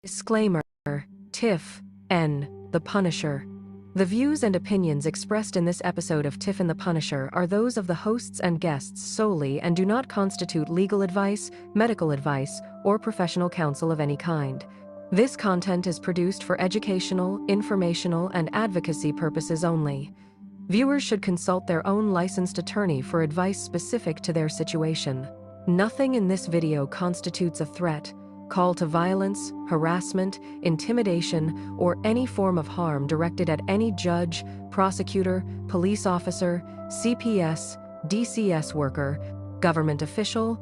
Disclaimer: Tiff N. The Punisher. The views and opinions expressed in this episode of Tiff and the Punisher are those of the hosts and guests solely and do not constitute legal advice, medical advice, or professional counsel of any kind. This content is produced for educational, informational, and advocacy purposes only. Viewers should consult their own licensed attorney for advice specific to their situation. Nothing in this video constitutes a threat, call to violence, harassment, intimidation, or any form of harm directed at any judge, prosecutor, police officer, CPS, DCS worker, government official,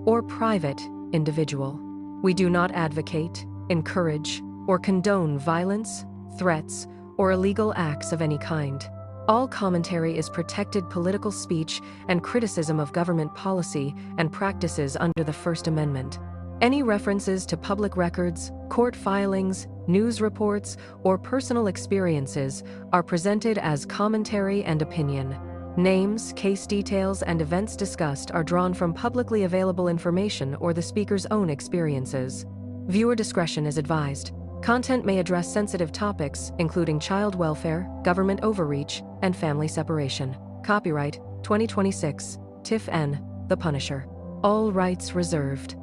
or private individual. We do not advocate, encourage, or condone violence, threats, or illegal acts of any kind. All commentary is protected political speech and criticism of government policy and practices under the First Amendment. Any references to public records, court filings, news reports, or personal experiences are presented as commentary and opinion. Names, case details, and events discussed are drawn from publicly available information or the speaker's own experiences. Viewer discretion is advised. Content may address sensitive topics, including child welfare, government overreach, and family separation. Copyright 2026, Tiff N. The Punisher. All rights reserved.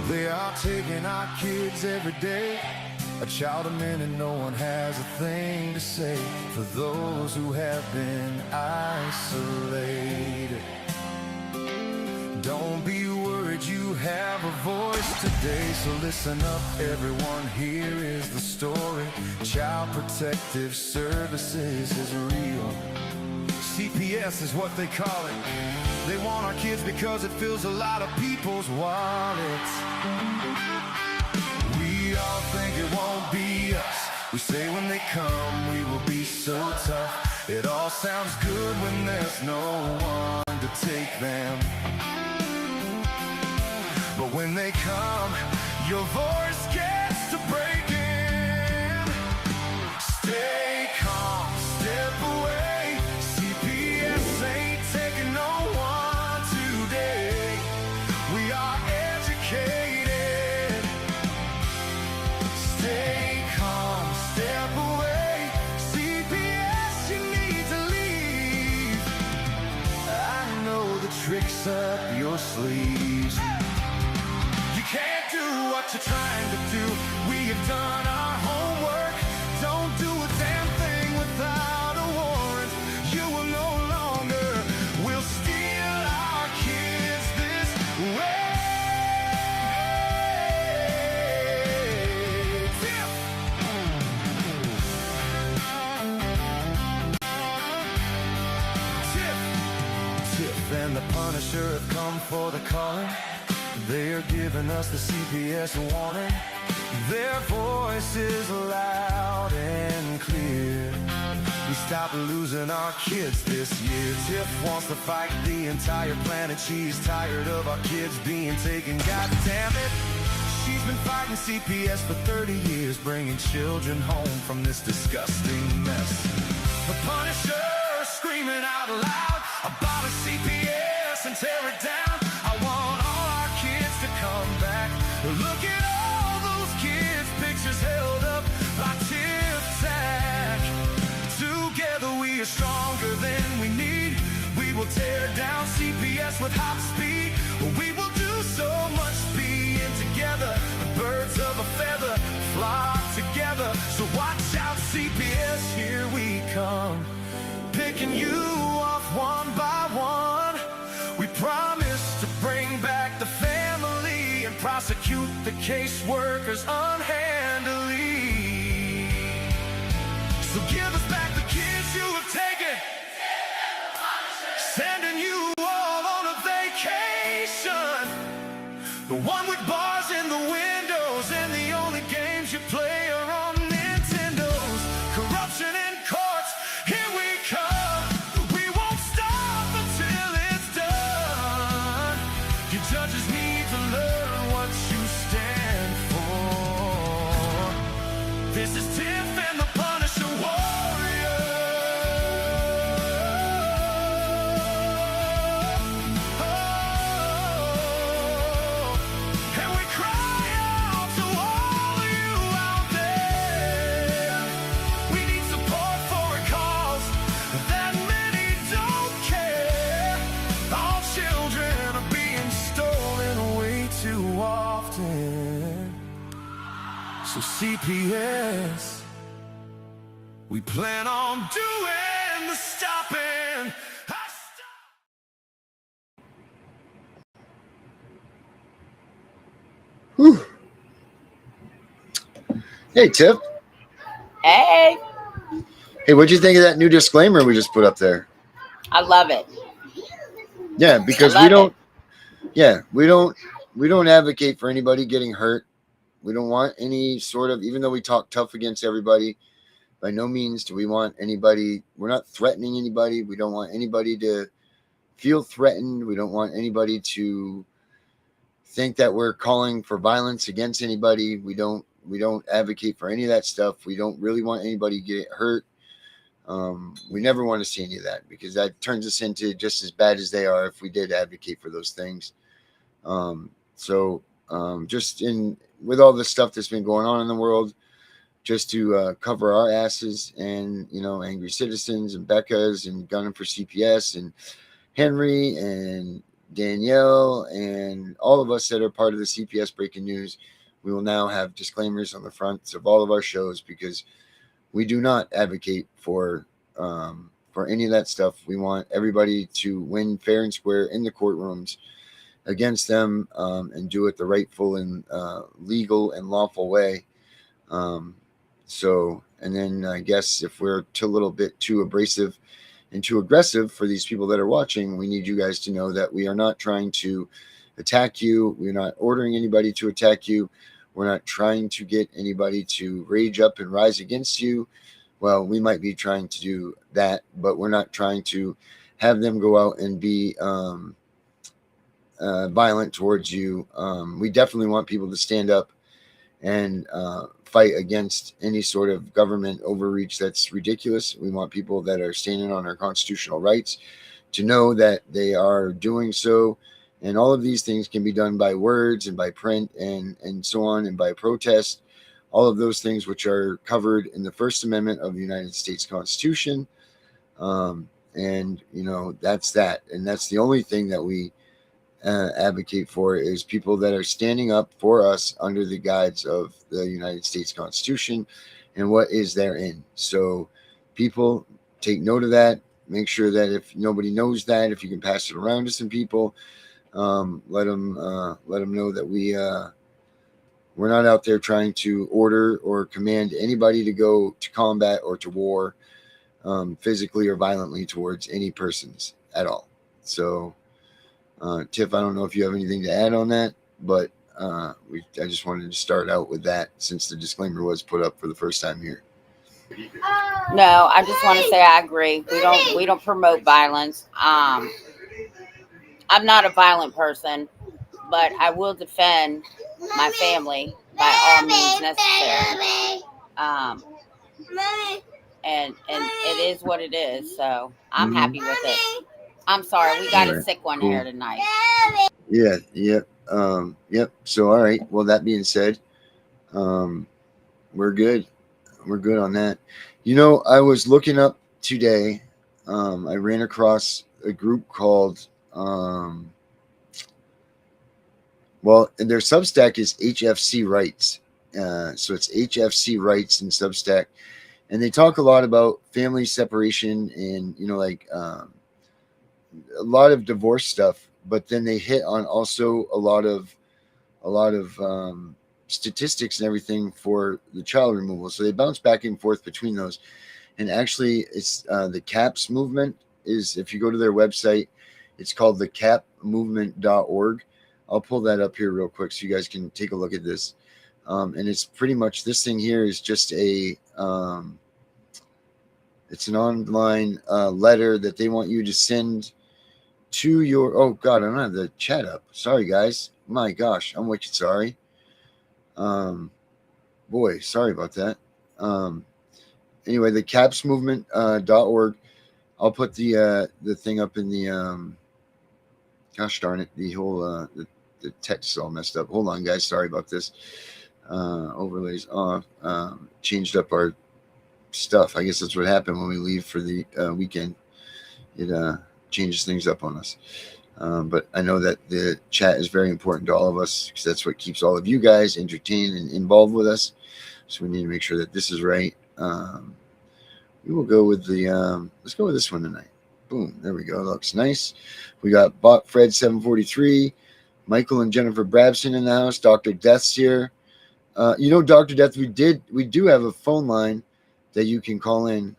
They are taking our kids every day. A child a minute, no one has a thing to say for those who have been isolated. Don't be worried, you have a voice today. So listen up everyone, here is the story. Child Protective Services is real. CPS is what they call it. They want our kids because it fills a lot of people's wallets. We all think it won't be us. We say when they come we will be so tough. It all sounds good when there's no one to take them. But when they come, your voice gets to breaking. Stay calm, step away. CPS ain't taking no one today. We are educated. Stay calm, step away. CPS, you need to leave. I know the tricks up your sleeves. You can't do what you're trying to do. We have done our homework. Don't do a damn thing without a warrant. You will no longer will steal our kids this way. Tiff! Tiff and the Punisher have come for the calling. They are giving us the CPS warning. Their voice is loud and clear. We stop losing our kids this year. Tiff wants to fight the entire planet. She's tired of our kids being taken. God damn it. She's been fighting CPS for 30 years, bringing children home from this disgusting mess. The Punisher screaming out loud about a CPS and tear it down. I want all our kids to come back. Look at all those kids' pictures held up by Tiff Tack. Together we are stronger than we need. We will tear down CPS with hot speed. We will do so much being together. The birds of a feather flock together. So watch out CPS, here we come. Picking you off one by one. We promise to bring back the family and prosecute the caseworkers unhandily. So give us back the kids you have taken. Sending you all on a vacation. The one with bars in the windows and the only games you play are on Nintendo. CPS. We plan on doing the stopping. Whew. Hey, Tiff. Hey. Hey, what'd you think of that new disclaimer we just put up there? I love it. Yeah, because we don't advocate for anybody getting hurt. We don't want any sort of, even though we talk tough against everybody, by no means do we want anybody, we're not threatening anybody. We don't want anybody to feel threatened. We don't want anybody to think that we're calling for violence against anybody. We don't advocate for any of that stuff. We don't really want anybody to get hurt. We never want to see any of that, because that turns us into just as bad as they are if we did advocate for those things. Just with all the stuff that's been going on in the world, just to cover our asses and, angry citizens and Becca's and gunning for CPS and Henry and Danielle and all of us that are part of the CPS Breaking News, we will now have disclaimers on the fronts of all of our shows, because we do not advocate for any of that stuff. We want everybody to win fair and square in the courtrooms against them, and do it the rightful and legal and lawful way. And then I guess if we're a little bit too abrasive and too aggressive for these people that are watching, we need you guys to know that we are not trying to attack you. We're not ordering anybody to attack you. We're not trying to get anybody to rage up and rise against you. Well, we might be trying to do that, but we're not trying to have them go out and be violent towards you. We definitely want people to stand up and fight against any sort of government overreach that's ridiculous. We want people that are standing on our constitutional rights to know that they are doing so. And all of these things can be done by words and by print and so on, and by protest. All of those things which are covered in the First Amendment of the United States Constitution. That's that. And that's the only thing that we advocate for, is people that are standing up for us under the guise of the United States Constitution and what is therein. So people, take note of that. Make sure that if nobody knows that, if you can pass it around to some people, let them know that we're not out there trying to order or command anybody to go to combat or to war, physically or violently towards any persons at all. So Tiff, I don't know if you have anything to add on that, but I just wanted to start out with that, since the disclaimer was put up for the first time here. No, I just want to say I agree. We don't promote violence. I'm not a violent person, but I will defend my family by all means necessary. And it is what it is. So I'm happy with it. I'm sorry, we got a sick one here tonight. Yeah. Yep. So, all right. Well, that being said, we're good. We're good on that. I was looking up today. I ran across a group called, their Substack is HFC Rights. So it's HFC Rights in Substack. And they talk a lot about family separation and, a lot of divorce stuff, but then they hit on also a lot of statistics and everything for the child removal. So they bounce back and forth between those. And actually, it's the CAPS movement is, if you go to their website, it's called the capmovement.org. I'll pull that up here real quick so you guys can take a look at this. And it's pretty much, this thing here is just it's an online letter that they want you to send to your, oh God, I don't have the chat up. Sorry, guys. My gosh, I'm wicked sorry. Boy, sorry about that. Anyway, the capsmovement.org. I'll put the thing up in the, gosh darn it, the whole, the text is all messed up. Hold on, guys. Sorry about this. Overlays off. Changed up our stuff. I guess that's what happened when we leave for the weekend. It changes things up on us. But I know that the chat is very important to all of us, because that's what keeps all of you guys entertained and involved with us. So we need to make sure that this is right. We will go with the, let's go with this one tonight. Boom, there we go. Looks nice. We got Bot Fred 743, Michael and Jennifer Brabson in the house. Dr. Death's here. Dr. Death, we do have a phone line that you can call in.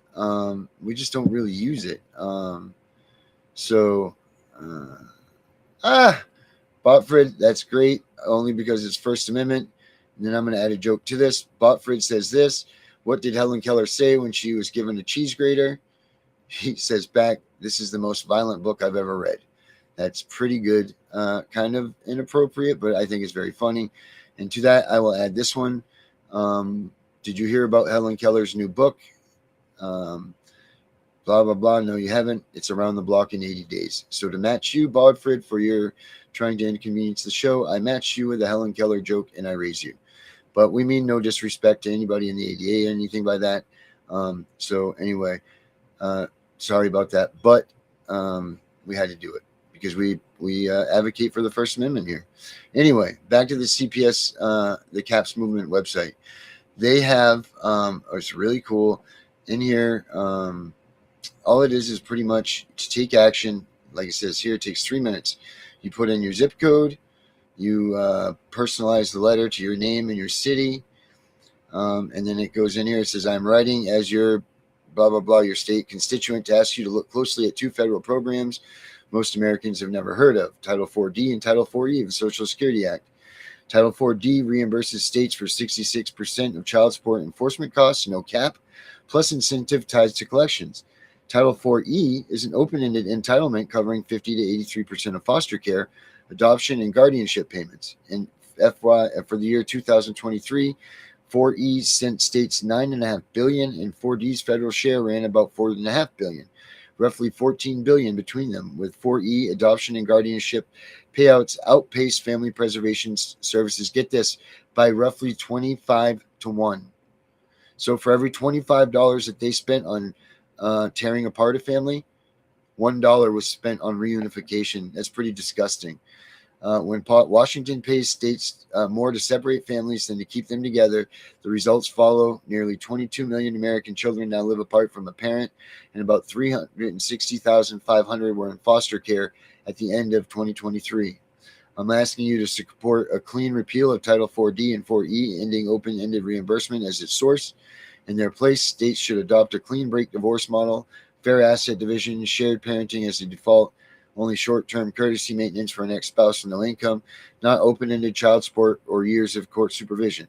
We just don't really use it. Botfred, that's great, only because it's First Amendment. And then I'm going to add a joke to this. Botfred says this. What did Helen Keller say when she was given a cheese grater? He says back, this is the most violent book I've ever read. That's pretty good. Kind of inappropriate, but I think it's very funny. And to that, I will add this one. Did you hear about Helen Keller's new book? Blah, blah, blah. No, you haven't. It's around the block in 80 days. So to match you, Bodfred, for your trying to inconvenience the show, I match you with a Helen Keller joke and I raise you. But we mean no disrespect to anybody in the ADA or anything by that. So anyway, sorry about that. But we had to do it because we advocate for the First Amendment here. Anyway, back to the CPS, the CAPS movement website. They have, it's really cool in here. All it is pretty much to take action. Like it says here, it takes 3 minutes. You put in your zip code. You personalize the letter to your name and your city. And then it goes in here. It says, I'm writing as your blah, blah, blah, your state constituent to ask you to look closely at 2 federal programs most Americans have never heard of, Title 4D and Title 4E of the Social Security Act. Title 4D reimburses states for 66% of child support enforcement costs, no cap, plus incentive ties to collections. Title 4E is an open-ended entitlement covering 50 to 83% of foster care, adoption, and guardianship payments. And FY for the year 2023, 4E sent states $9.5 billion, and 4D's federal share ran about $4.5 billion, roughly $14 billion between them. With 4E, adoption and guardianship payouts outpaced family preservation services. Get this, by roughly 25 to 1. So for every $25 that they spent on tearing apart a family, $1 was spent on reunification. That's pretty disgusting. When Washington pays states more to separate families than to keep them together, the results follow. Nearly 22 million American children now live apart from a parent, and about 360,500 were in foster care at the end of 2023. I'm asking you to support a clean repeal of Title 4D and 4E, ending open-ended reimbursement as its source. In their place, states should adopt a clean break divorce model, fair asset division, shared parenting as the default, only short-term courtesy maintenance for an ex-spouse with no income, not open-ended child support or years of court supervision.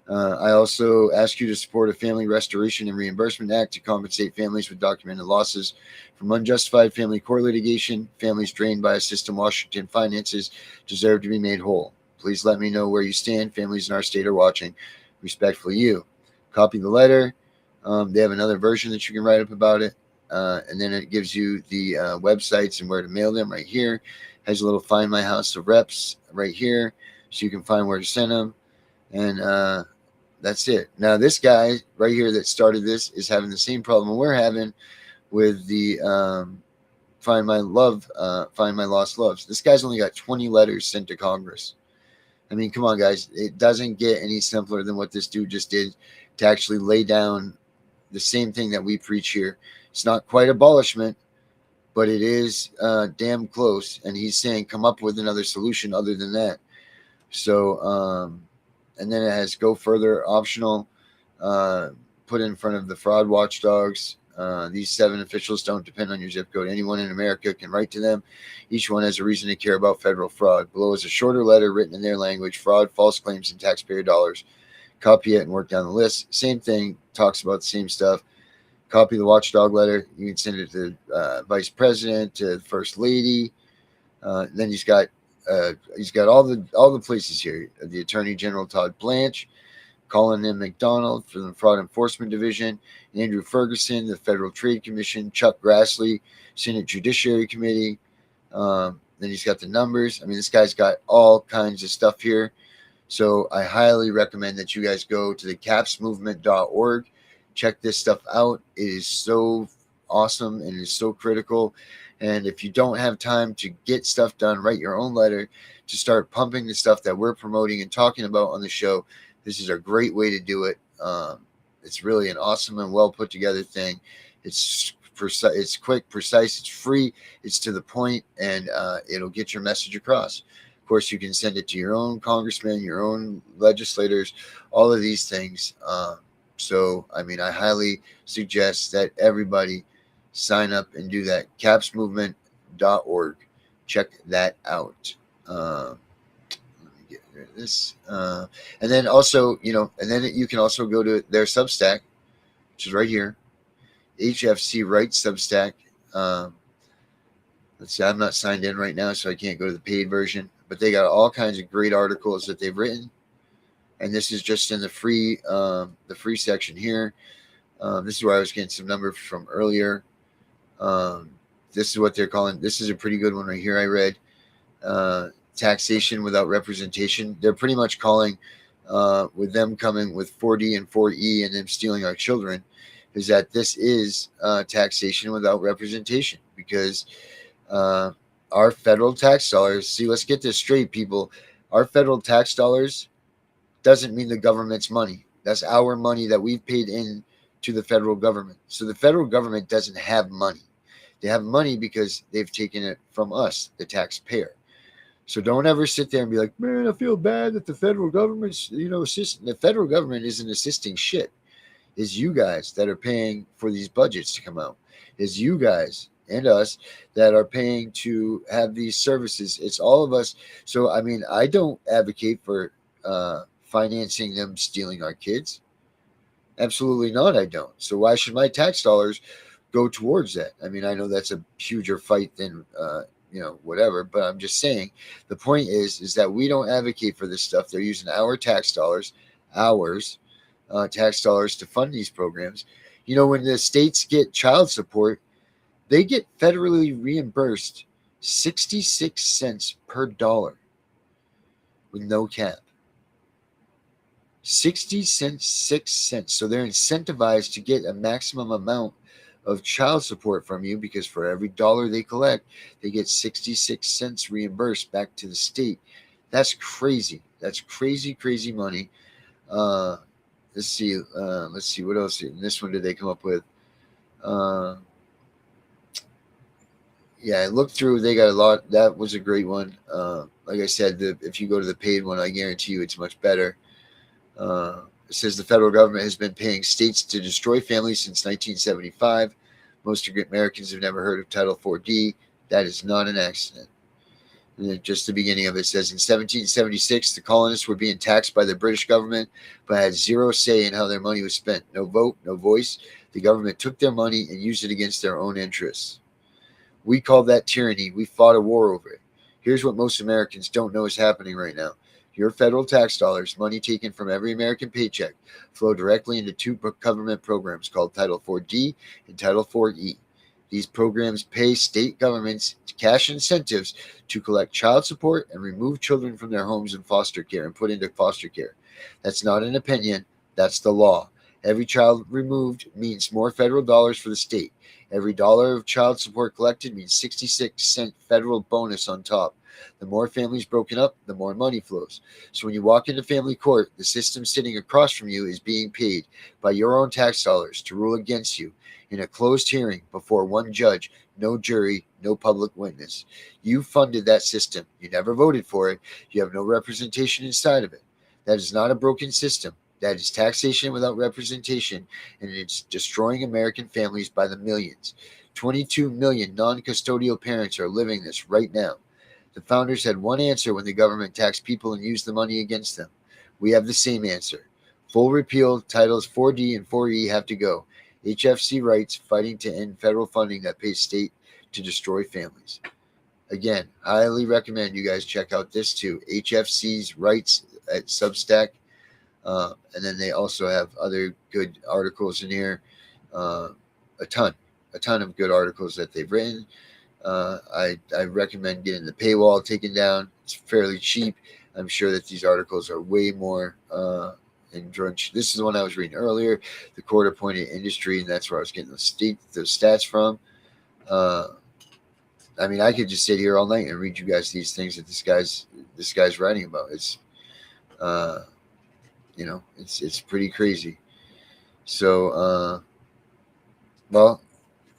I also ask you to support a Family Restoration and Reimbursement Act to compensate families with documented losses from unjustified family court litigation. Families drained by a system Washington finances deserve to be made whole. Please let me know where you stand. Families in our state are watching. Respectfully, you. Copy the letter. They have another version that you can write up about it. And then it gives you the websites and where to mail them right here. Has a little Find My House of Reps right here, so you can find where to send them. And that's it. Now, this guy right here that started this is having the same problem we're having with the Find My Lost Loves. This guy's only got 20 letters sent to Congress. I mean, come on, guys. It doesn't get any simpler than what this dude just did to actually lay down the same thing that we preach here. It's not quite abolishment, but it is damn close. And he's saying come up with another solution other than that. So, and then it has go further, optional, put in front of the fraud watchdogs. These 7 officials don't depend on your zip code. Anyone in America can write to them. Each one has a reason to care about federal fraud. Below is a shorter letter written in their language, fraud, false claims, and taxpayer dollars. Copy it and work down the list. Same thing, talks about the same stuff. Copy the watchdog letter. You can send it to Vice President, to the First Lady. Then he's got all the places here. The Attorney General Todd Blanche, Colin M. McDonald for the Fraud Enforcement Division, Andrew Ferguson, the Federal Trade Commission, Chuck Grassley, Senate Judiciary Committee. Then he's got the numbers. I mean, this guy's got all kinds of stuff here. So I highly recommend that you guys go to the capsmovement.org. Check this stuff out. It is so awesome and it is so critical. And if you don't have time to get stuff done, write your own letter to start pumping the stuff that we're promoting and talking about on the show, This is a great way to do it. It's really an awesome and well put together thing. It's quick, precise, it's free, it's to the point, and it'll get your message across. Of course, you can send it to your own congressman, your own legislators, all of these things. So, I mean, I highly suggest that everybody sign up and do that. capsmovement.org. Check that out. Let me get rid of this. And then also, and then you can also go to their Substack, which is right here. HFC Rights Substack. Let's see, I'm not signed in right now, so I can't go to the paid version. But they got all kinds of great articles that they've written, and this is just in the free section here. This is where I was getting some numbers from earlier. This is what they're calling. This is a pretty good one right here. I read taxation without representation. They're pretty much calling, with them coming with 4D and 4E and them stealing our children, is that this is taxation without representation, because our federal tax dollars, see, let's get this straight, people. Our federal tax dollars doesn't mean the government's money. That's our money that we've paid in to the federal government. So the federal government doesn't have money. They have money because they've taken it from us, the taxpayer. So don't ever sit there and be like, man, I feel bad that the federal government's, assisting. The federal government isn't assisting shit. It's you guys that are paying for these budgets to come out. It's you guys and us that are paying to have these services. It's all of us. So, I mean, I don't advocate for financing them stealing our kids. Absolutely not, I don't. So why should my tax dollars go towards that? I mean, I know that's a huger fight than, whatever, but I'm just saying the point is that we don't advocate for this stuff. They're using our tax dollars, tax dollars to fund these programs. When the states get child support, they get federally reimbursed 66 cents per dollar with no cap. 66 cents. So they're incentivized to get a maximum amount of child support from you, because for every dollar they collect, they get 66 cents reimbursed back to the state. That's crazy. That's crazy, crazy money. Let's see what else in this one did they come up with. Yeah, I looked through. They got a lot. That was a great one. Like I said, if you go to the paid one, I guarantee you it's much better. It says the federal government has been paying states to destroy families since 1975. Most Americans have never heard of Title 4D. That is not an accident. And then just the beginning of it says, in 1776, the colonists were being taxed by the British government, but had zero say in how their money was spent. No vote, no voice. The government took their money and used it against their own interests. We call that tyranny. We fought a war over it. Here's what most Americans don't know is happening right now. Your federal tax dollars, money taken from every American paycheck, flow directly into two government programs called Title 4D and Title 4E. These programs pay state governments cash incentives to collect child support and remove children from their homes in foster care and put into foster care. That's not an opinion. That's the law. Every child removed means more federal dollars for the state. Every dollar of child support collected means 66-cent federal bonus on top. The more families broken up, the more money flows. So when you walk into family court, the system sitting across from you is being paid by your own tax dollars to rule against you in a closed hearing before one judge, no jury, no public witness. You funded that system. You never voted for it. You have no representation inside of it. That is not a broken system. That is taxation without representation, and it's destroying American families by the millions. 22 million non-custodial parents are living this right now. The founders had one answer when the government taxed people and used the money against them. We have the same answer. Full repeal, Titles 4D and 4E have to go. HFC Rights fighting to end federal funding that pays state to destroy families. Again, highly recommend you guys check out this too. HFC's Rights at Substack. And then they also have other good articles in here. A ton of good articles that they've written. I recommend getting the paywall taken down. It's fairly cheap. I'm sure that these articles are way more enjoyable. This is the one I was reading earlier, the court-appointed industry, and that's where I was getting the stats from. I mean, I could just sit here all night and read you guys these things that this guy's writing about. You know, it's pretty crazy. So, well,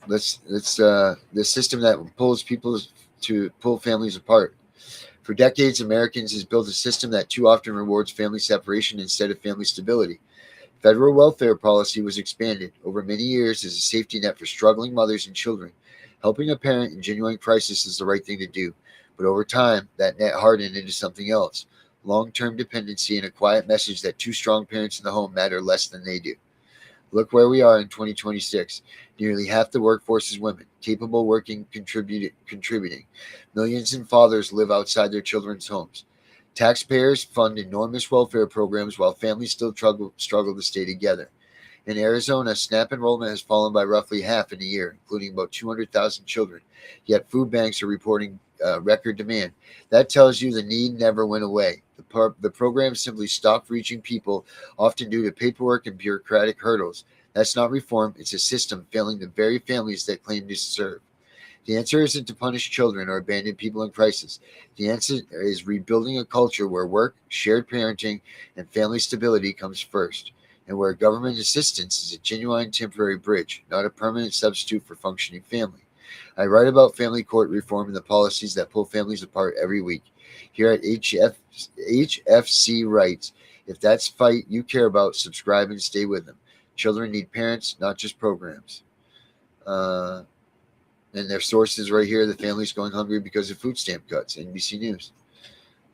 the system that pulls people to pull families apart. For decades, Americans has built a system that too often rewards family separation instead of family stability. Federal welfare policy was expanded over many years as a safety net for struggling mothers and children. Helping a parent in genuine crisis is the right thing to do, but over time, that net hardened into something else: long-term dependency and a quiet message that two strong parents in the home matter less than they do. Look where we are in 2026. Nearly half the workforce is women, capable working, contributing. Millions of fathers live outside their children's homes. Taxpayers fund enormous welfare programs while families still struggle to stay together. In Arizona, SNAP enrollment has fallen by roughly half in a year, including about 200,000 children. Yet food banks are reporting record demand. That tells you the need never went away. The program simply stopped reaching people, often due to paperwork and bureaucratic hurdles. That's not reform, it's a system failing the very families that claim to serve. The answer isn't to punish children or abandon people in crisis. The answer is rebuilding a culture where work, shared parenting, and family stability comes first, and where government assistance is a genuine temporary bridge, not a permanent substitute for functioning family. I write about family court reform and the policies that pull families apart every week. Here at HFC Writes, if that's fight you care about, subscribe and stay with them. Children need parents, not just programs. And their sources right here: the family's going hungry because of food stamp cuts, NBC News.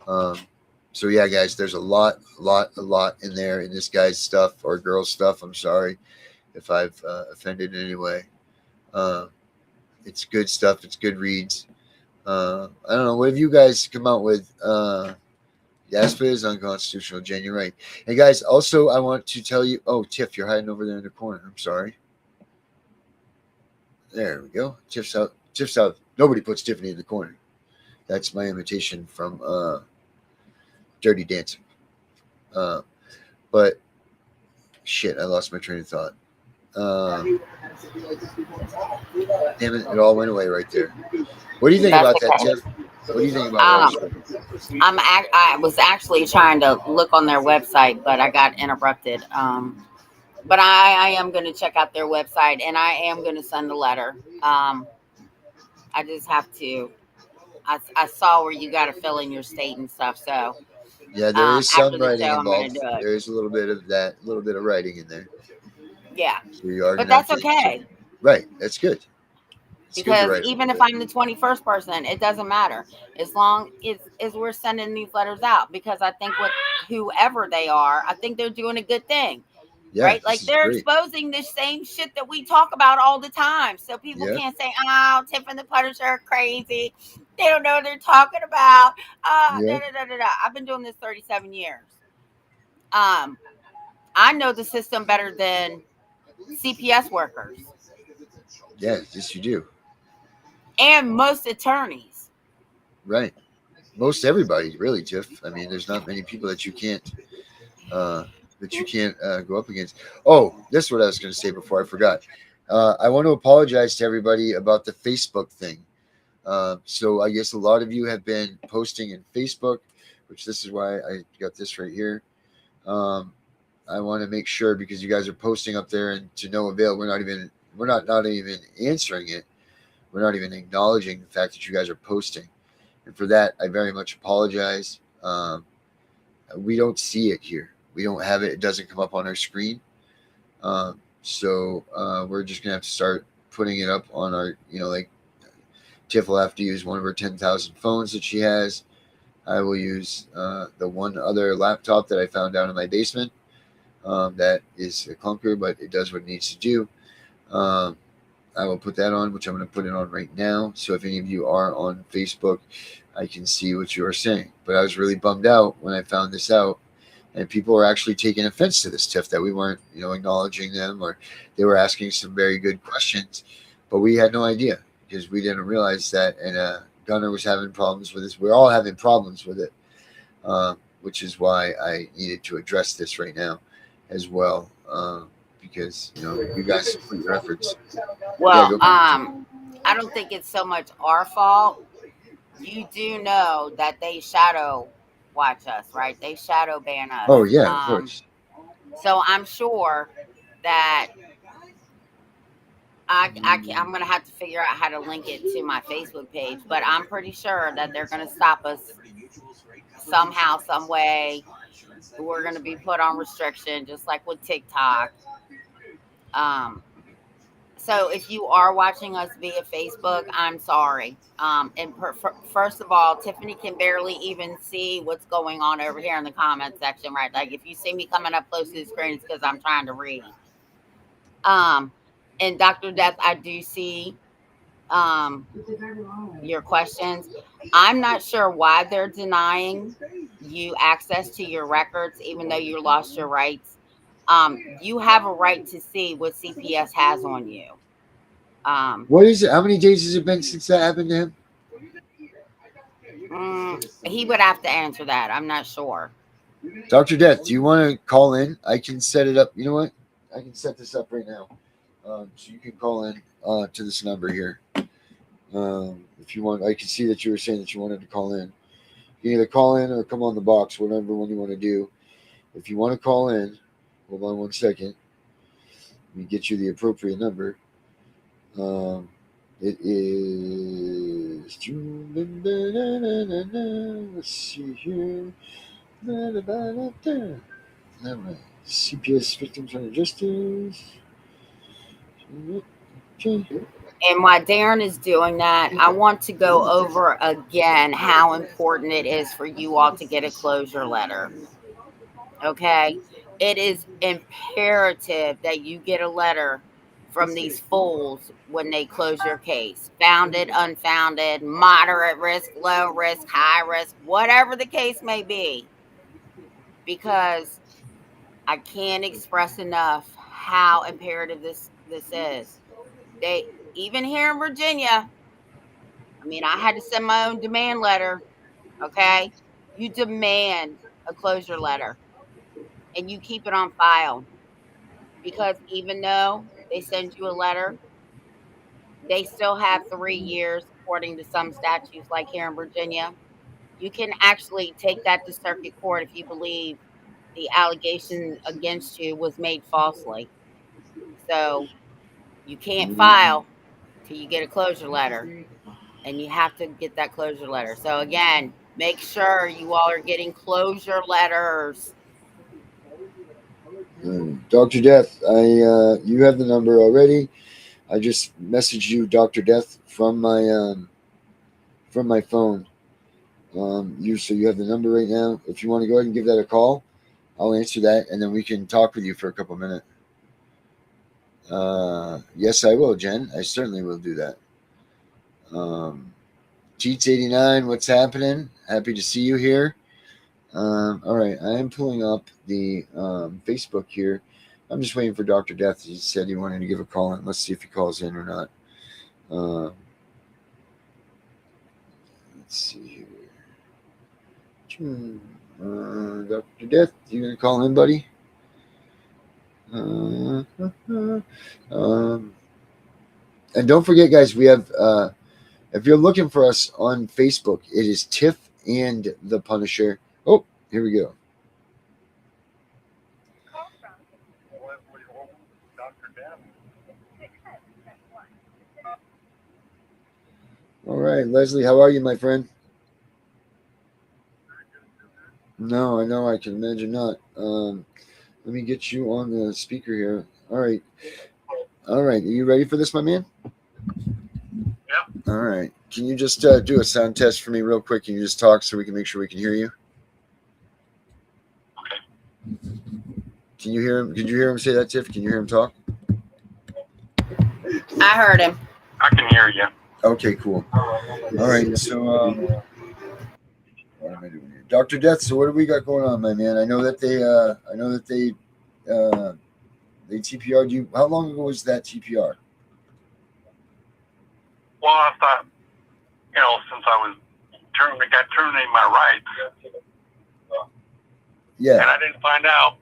So yeah, guys, there's a lot in there in this guy's stuff or girl's stuff. I'm sorry if I've offended in any way. It's good stuff. It's good reads. I don't know. What have you guys come out with? Yaspa is unconstitutional. Jen, you're right. And guys, also I want to tell you. Oh, Tiff, you're hiding over there in the corner. I'm sorry. There we go. Tiff's out. Tiff's out. Nobody puts Tiffany in the corner. That's my imitation from Dirty Dancing. But shit, I lost my train of thought. Damn it! It all went away right there. What do you think about that, Tiff? What do you think about that? I was actually trying to look on their website, but I got interrupted. But I am going to check out their website, and I am going to send a letter. I just have to. I saw where you got to fill in your state and stuff. So yeah, there is some writing show, involved. There is a little bit of that, a little bit of writing in there. Yeah, so you are but that's okay. Right, that's good. It's because good even if I'm the 21st person, it doesn't matter as long as we're sending these letters out. Because I think with whoever they are, I think they're doing a good thing. Yeah, right? Like they're exposing this same shit that we talk about all the time. So people can't say, oh, Tiff and the Punisher are crazy. They don't know what they're talking about. I've been doing this 37 years. I know the system better than CPS workers. Yeah, yes, you do. And most attorneys. Right. Most everybody, really, Tiff. I mean, there's not many people that you can't go up against. Oh, this is what I was going to say before I forgot. I want to apologize to everybody about the Facebook thing. So I guess a lot of you have been posting in Facebook, which this is why I got this right here. I want to make sure, because you guys are posting up there and to no avail. We're not even answering it. We're not even acknowledging the fact that you guys are posting. And for that, I very much apologize. We don't see it here. We don't have it. It doesn't come up on our screen. So we're just going to have to start putting it up on our, like Tiff will have to use one of her 10,000 phones that she has. I will use the one other laptop that I found down in my basement. That is a clunker, but it does what it needs to do. I will put that on, which I'm going to put it on right now. So if any of you are on Facebook, I can see what you are saying. But I was really bummed out when I found this out. And people were actually taking offense to this, Tiff, that we weren't, acknowledging them, or they were asking some very good questions. But we had no idea, because we didn't realize that. And Gunner was having problems with this. We're all having problems with it, which is why I needed to address this right now as well. Because you guys put your efforts. Well, I don't think it's so much our fault. You do know that they shadow watch us, right? They shadow ban us. Oh yeah, of course. So I'm sure that I'm going to have to figure out how to link it to my Facebook page, but I'm pretty sure that they're going to stop us somehow, some way. We're going to be put on restriction, just like with TikTok. So if you are watching us via Facebook, I'm sorry. First of all, Tiffany can barely even see what's going on over here in the comment section, right? Like if you see me coming up close to the screen, it's because I'm trying to read. And Dr. Death, I do see your questions. I'm not sure why they're denying you access to your records, even though you lost your rights. You have a right to see what CPS has on you. What is it? How many days has it been since that happened to him? He would have to answer that. I'm not sure. Dr. Death, do you want to call in? I can set it up. You know what? I can set this up right now. So you can call in to this number here. If you want, I can see that you were saying that you wanted to call in. You can either call in or come on the box, whatever one you want to do. If you want to call in, hold on 1 second. Let me get you the appropriate number. It is. Let's see here. All right. CPS Victims Under Justice. Okay. And while Darren is doing that, I want to go over again how important it is for you all to get a closure letter. Okay? It is imperative that you get a letter from these fools when they close your case. Founded, unfounded, moderate risk, low risk, high risk, whatever the case may be. Because I can't express enough how imperative this is. They, even here in Virginia, I mean, I had to send my own demand letter. Okay? You demand a closure letter and you keep it on file. Because even though they send you a letter, they still have 3 years, according to some statutes, like here in Virginia. You can actually take that to circuit court if you believe the allegation against you was made falsely. So you can't file till you get a closure letter, and you have to get that closure letter. So again, make sure you all are getting closure letters. Dr. Death, you have the number already. I just messaged you, Dr. Death, from my phone. So you have the number right now. If you want to go ahead and give that a call, I'll answer that, and then we can talk with you for a couple minutes. Yes, I will, Jen. I certainly will do that. Cheats89, what's happening? Happy to see you here. All right, I am pulling up the Facebook here. I'm just waiting for Dr. Death. He said he wanted to give a call in. Let's see if he calls in or not. Let's see here. Dr. Death, you gonna call in, buddy? And don't forget, guys, we have. If you're looking for us on Facebook, it is Tiff and the Punisher. Oh, here we go. All right, Leslie, how are you, my friend? No, I know. I can imagine not. Let me get you on the speaker here. All right. Are you ready for this, my man? Yeah. All right. Can you just do a sound test for me real quick? Can you just talk so we can make sure we can hear you? Okay. Can you hear him? Did you hear him say that, Tiff? Can you hear him talk? I heard him. I can hear you. Okay, cool. All right. So, what am I doing here? Dr. Death, so what do we got going on, my man? I know that they TPR'd you. How long ago was that TPR? Well, I thought, since I was got terminated my rights. Yeah. And I didn't find out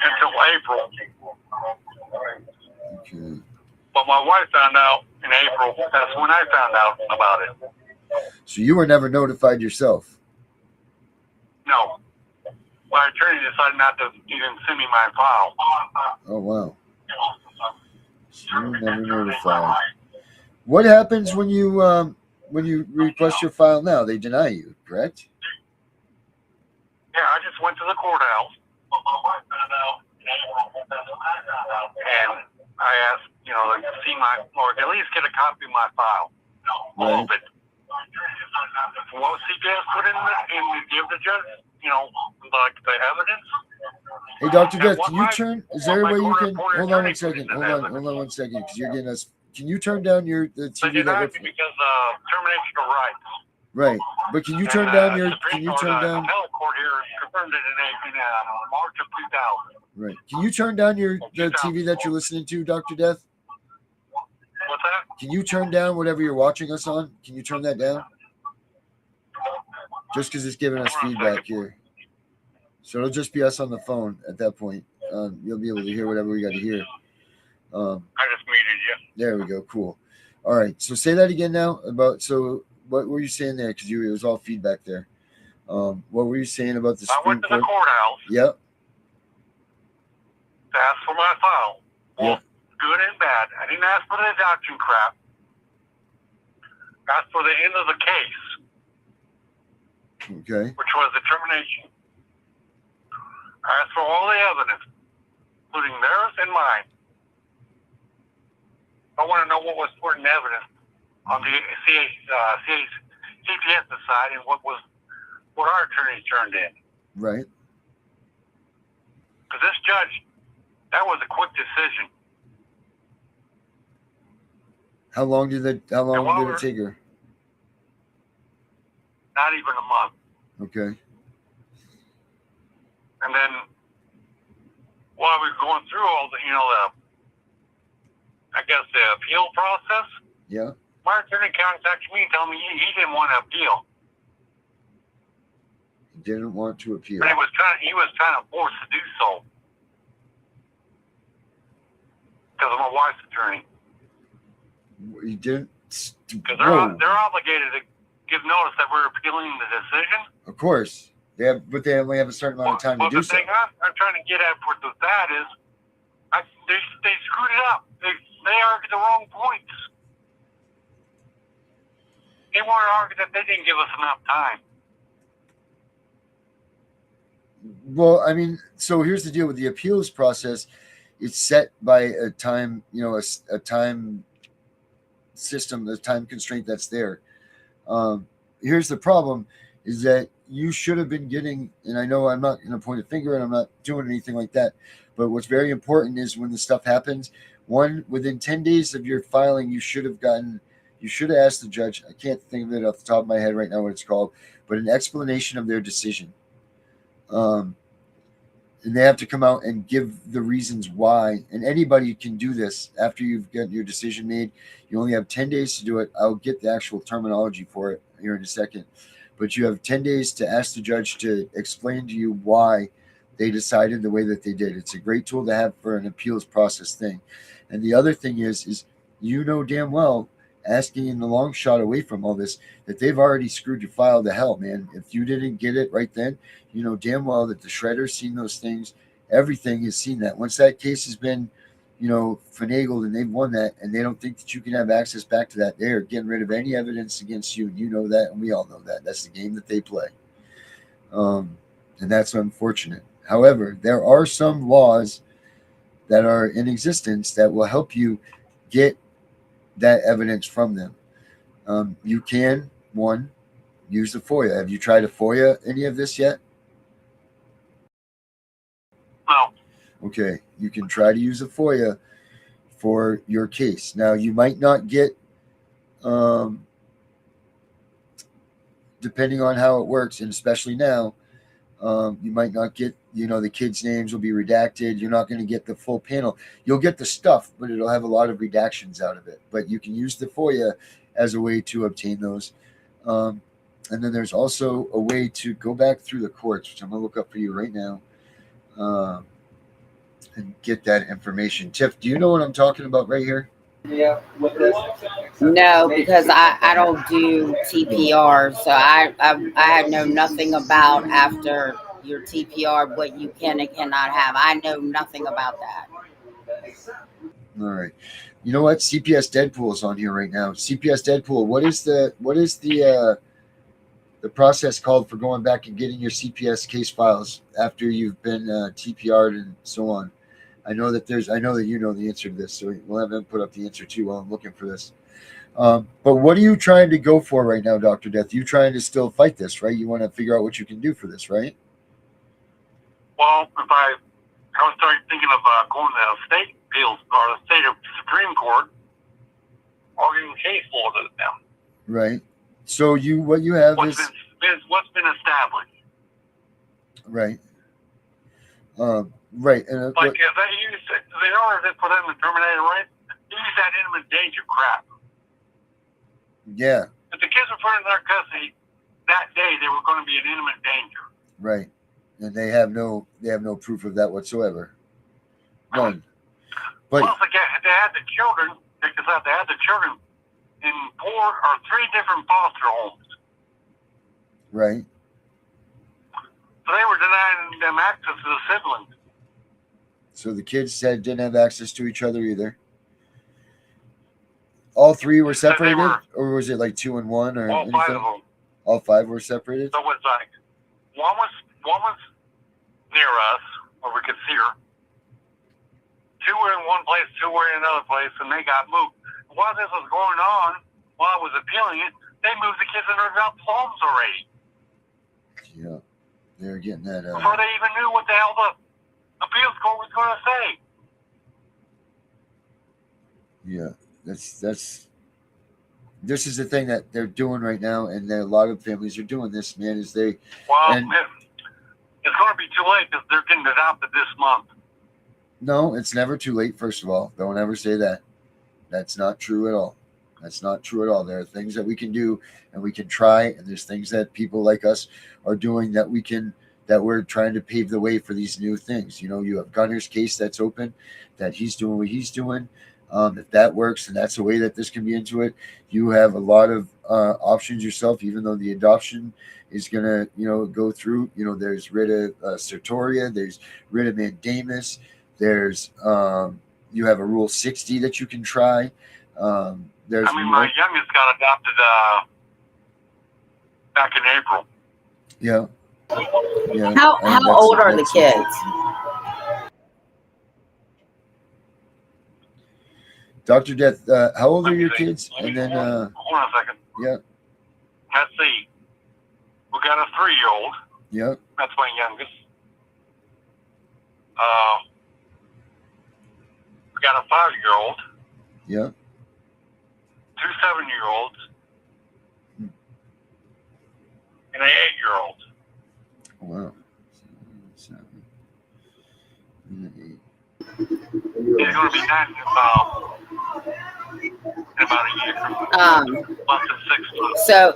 until April. Okay. But my wife found out in April. That's when I found out about it. So you were never notified yourself? No. my attorney decided not to even send me my file. Oh, wow. So you were never notified. What happens when you request your file now? They deny you, correct? Yeah, I just went to the courthouse. And I asked, you know, to see my, or at least get a copy of my file. All of it. What CPS put in and give the judge, you know, like the evidence. Hey, Dr. Death, can you turn? Is there a way you can? Hold on 1 second. Hold on 1 second, because you're getting us. Can you turn down the TV that we're? Because termination of rights. Right, but can you turn down your? Can you turn down? Appellate court here confirmed it in March of 2000. Right. Can you turn down the TV that you're listening to, Dr. Death? What's that? Can you turn down whatever you're watching us on? Can you turn that down? Just because it's giving us feedback here. So it'll just be us on the phone at that point. You'll be able to hear whatever we got to hear. I just muted you. There we go. Cool. All right. So say that again now. So what were you saying there? Because it was all feedback there. What were you saying about the Supreme Court? I went to the courthouse. Yep. To ask for my file. Yep. Good and bad. I didn't ask for the adoption crap. I asked for the end of the case. Okay. Which was the termination. I asked for all the evidence, including theirs and mine. I want to know what was important evidence on the CPS side and what our attorneys turned in. Right. Because this judge, that was a quick decision. How long did it take her? Not even a month. Okay. And then while we were going through all the, I guess the appeal process. Yeah. My attorney contacted me and told me he didn't want to appeal. He didn't want to appeal. But he was trying to force to do so. Because of my wife's attorney. He didn't. Because they're obligated to give notice that we're appealing the decision. Of course. But they only have a certain amount of time to do so. The thing I'm trying to get at with that is, they screwed it up. They argued the wrong points. They wanted to argue that they didn't give us enough time. Well, I mean, so here's the deal with the appeals process. It's set by a time, a time system, the time constraint that's there. Here's the problem is that you should have been getting, and I know I'm not going to point a finger and I'm not doing anything like that, but what's very important is when the stuff happens, within 10 days of your filing, you should have asked the judge, I can't think of it off the top of my head right now what it's called, but an explanation of their decision. And they have to come out and give the reasons why, and anybody can do this after you've got your decision made. You only have 10 days to do it. I'll get the actual terminology for it here in a second. But you have 10 days to ask the judge to explain to you why they decided the way that they did. It's a great tool to have for an appeals process thing. And the other thing is damn well, asking in the long shot away from all this, that they've already screwed your file to hell, man. If you didn't get it right then, you know damn well that the shredder's seen those things. Everything has seen that. Once that case has been, finagled and they've won that, and they don't think that you can have access back to that, they're getting rid of any evidence against you. You know that, and we all know that. That's the game that they play. And that's unfortunate. However, there are some laws that are in existence that will help you get that evidence from them. You can, one, use the FOIA. Have you tried to FOIA any of this yet? No. Okay, you can try to use a FOIA for your case. Now, you might not get, depending on how it works, and especially now, you might not get, the kids' names will be redacted. You're not going to get the full panel. You'll get the stuff, but it'll have a lot of redactions out of it. But you can use the FOIA as a way to obtain those. And then there's also a way to go back through the courts, which I'm going to look up for you right now, and get that information. Tiff, do you know what I'm talking about right here? Yeah, with this. No, because I don't do TPR, so I know nothing about after your TPR, what you can and cannot have. I know nothing about that. All right. You know what? CPS Deadpool is on here right now. CPS Deadpool, what is the process called for going back and getting your CPS case files after you've been TPR'd and so on? I know that you know the answer to this, so we'll have them put up the answer too while I'm looking for this. But what are you trying to go for right now, Dr. Death? You trying to still fight this, right? You want to figure out what you can do for this, right? Well, if I was starting thinking of going to the state appeals or the state Supreme Court, or getting case law to them. Right. So what you have what's been established. Right. Right. And like if they use in order for them to terminate a right, they use that imminent danger crap. Yeah. If the kids were put in their custody that day, they were going to be in imminent danger. Right. And they have no proof of that whatsoever. None. But plus, they had the children. Because they had the children in 4 or 3 different foster homes. Right. So they were denying them access to the siblings. So the kids didn't have access to each other either. All 3 were separated, or was it like 2 and 1, or all anything? 5 of them. All 5 were separated. So it was like one was near us, where we could see her. 2 were in one place, 2 were in another place, and they got moved. While this was going on, while I was appealing it, they moved the kids in their homes already. Yeah, they're getting that. Before they even knew what the hell the appeals court was going to say. Yeah, that's. This is the thing that they're doing right now, and a lot of families are doing this. Man, it's going to be too late because they're getting adopted this month. No, it's never too late, first of all. Don't ever say that. That's not true at all. That's not true at all. There are things that we can do and we can try, and there's things that people like us are doing that we're trying to pave the way for these new things. You know, you have Gunner's case that's open, that he's doing what he's doing. If that works and that's the way that this can be into it, you have a lot of options yourself, even though the adoption is going to, go through. There's writ of certoria, there's writ of mandamus. There's you have a Rule 60 that you can try. My youngest got adopted back in April. Yeah. Yeah. How old are the kids? Dr. Death, how old are your kids? And then hold on a second. Yeah. Let's see. We got a 3-year-old. Yeah. That's my youngest. We got a 5-year-old. Yeah. 2 7-year-olds. And an 8-year-old. Wow. 7, 8. He's going to be 9 in about a year. Less than 6 months. So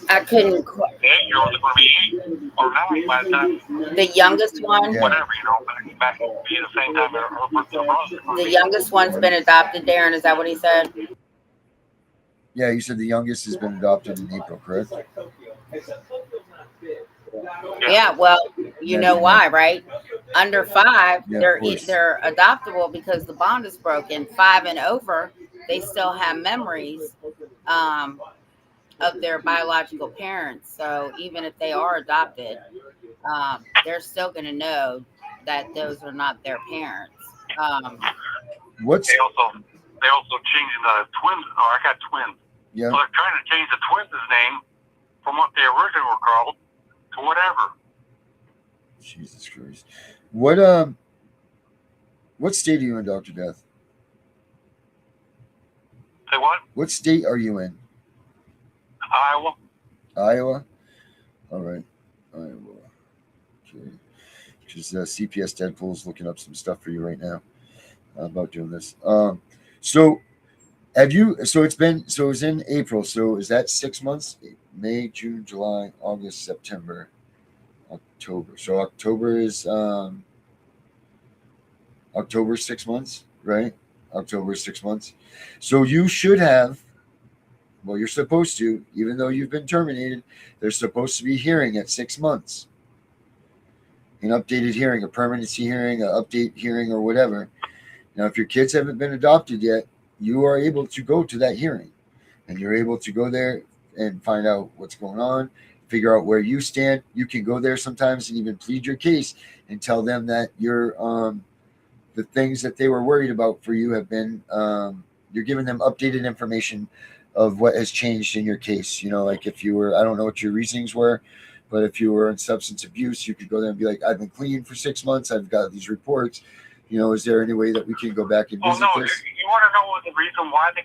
I couldn't. The 8-year-old is going to be 8 or 9 by the time. The youngest one. Yeah. Whatever, back be the same time. The youngest one's been adopted, Darren. Is that what he said? Yeah, you said the youngest has been adopted in April, correct? Yeah. Well, you know why, right? Under 5, Yeah, they're adoptable because the bond is broken. 5 and over, they still have memories of their biological parents. So even if they are adopted, they're still going to know that those are not their parents. They also changed the twins. I got twins. Yeah. So they're trying to change the twins' name from what they originally were called to whatever. Jesus Christ. What state are you in, Dr. Death? Say what? What state are you in? Iowa. Iowa? All right. Iowa. Okay. Because CPS Deadpool is looking up some stuff for you right now about doing this. So it's in April. So is that 6 months? May, June, July, August, September, October. So October is 6 months, right? October is 6 months. So you should have, well, you're supposed to, even though you've been terminated, they're supposed to be hearing at 6 months. an updated hearing, a permanency hearing, an update hearing, or whatever. Now, if your kids haven't been adopted yet, you are able to go to that hearing, and you're able to go there and find out what's going on, figure out where you stand. You can go there sometimes and even plead your case and tell them that you're the things that they were worried about for you have been you're giving them updated information of what has changed in your case. Like if you were, I don't know what your reasonings were, but if you were in substance abuse, you could go there and be like, I've been clean for 6 months, I've got these reports. Is there any way that we can go back and visit this? You want to know what the reason why they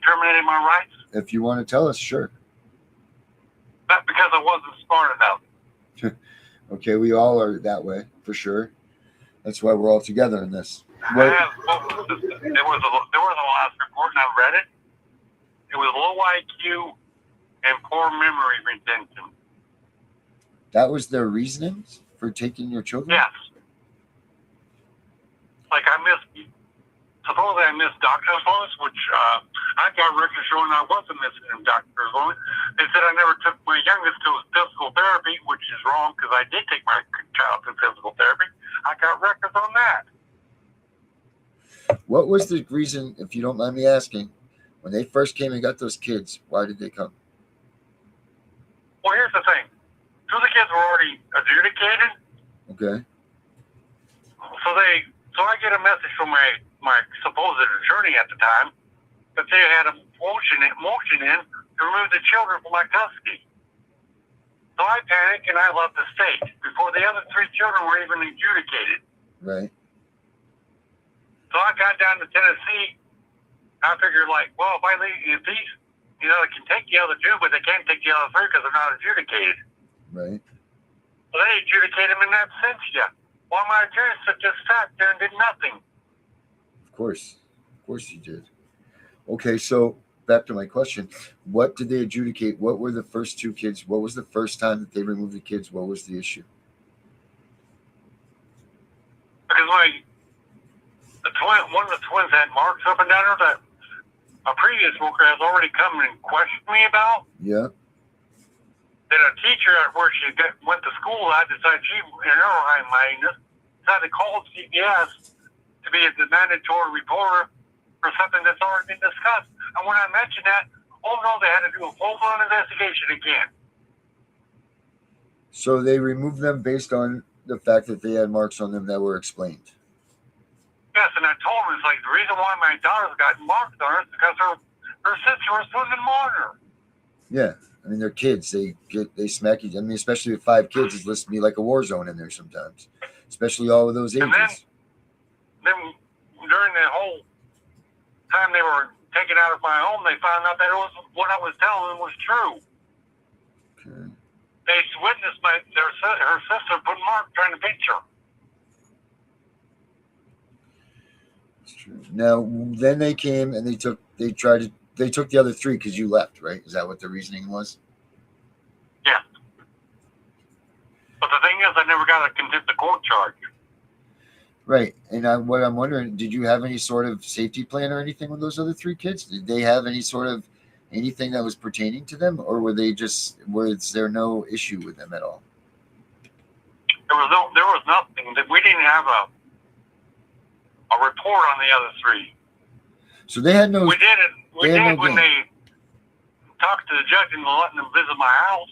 terminated my rights? If you want to tell us, sure. Not because I wasn't smart enough. Okay, we all are that way, for sure. That's why we're all together in this. There was a last report, and I read it. It was low IQ and poor memory retention. That was their reasonings for taking your children? Yes. Like supposedly I missed doctor's appointments, which I got records showing I wasn't missing doctor's appointments. They said I never took my youngest to physical therapy, which is wrong because I did take my child to physical therapy. I got records on that. What was the reason, if you don't mind me asking, when they first came and got those kids, why did they come? Well, here's the thing. 2 of the kids were already adjudicated. Okay. So I get a message from my supposed attorney at the time that they had a motion in to remove the children from my custody. So I panicked and I left the state before the other 3 children were even adjudicated. Right. So I got down to Tennessee. I figured, well, if these, they can take the other 2, but they can't take the other 3 because they're not adjudicated. Right. So they adjudicated them in absentia. While my attorney just sat there and did nothing. Of course you did. Okay, so back to my question. What did they adjudicate? What were the first 2 kids? What was the first time that they removed the kids? What was the issue? Because one of the twins had marks up and down her that a previous worker has already come and questioned me about. Yeah. Then a teacher at where she went to school, I decided she, in her high-mindedness, decided to call CPS to be the mandatory reporter for something that's already been discussed. And when I mentioned that, they had to do a full-blown investigation again. So they removed them based on the fact that they had marks on them that were explained. Yes, and I told them, it's like, the reason why my daughter's got marks on her is because her sister was swimming monitor. Yeah. I mean, they're kids. They smack you. I mean, especially with 5 kids, it's listed to be like a war zone in there sometimes, especially all of those ages. And then during the whole time they were taken out of my home, they found out that what I was telling them was true. Okay. They witnessed her sister put mark trying to pinch her. That's true. Now, then they came and they took the other 3 because you left, right? Is that what the reasoning was? Yeah. But the thing is, I never got a contempt of court charge. Right. And what I'm wondering, did you have any sort of safety plan or anything with those other 3 kids? Did they have any sort of anything that was pertaining to them, or was there no issue with them at all? There was nothing. We didn't have a report on the other 3. So they had no. We did it. We did when they talked to the judge and letting them visit my house,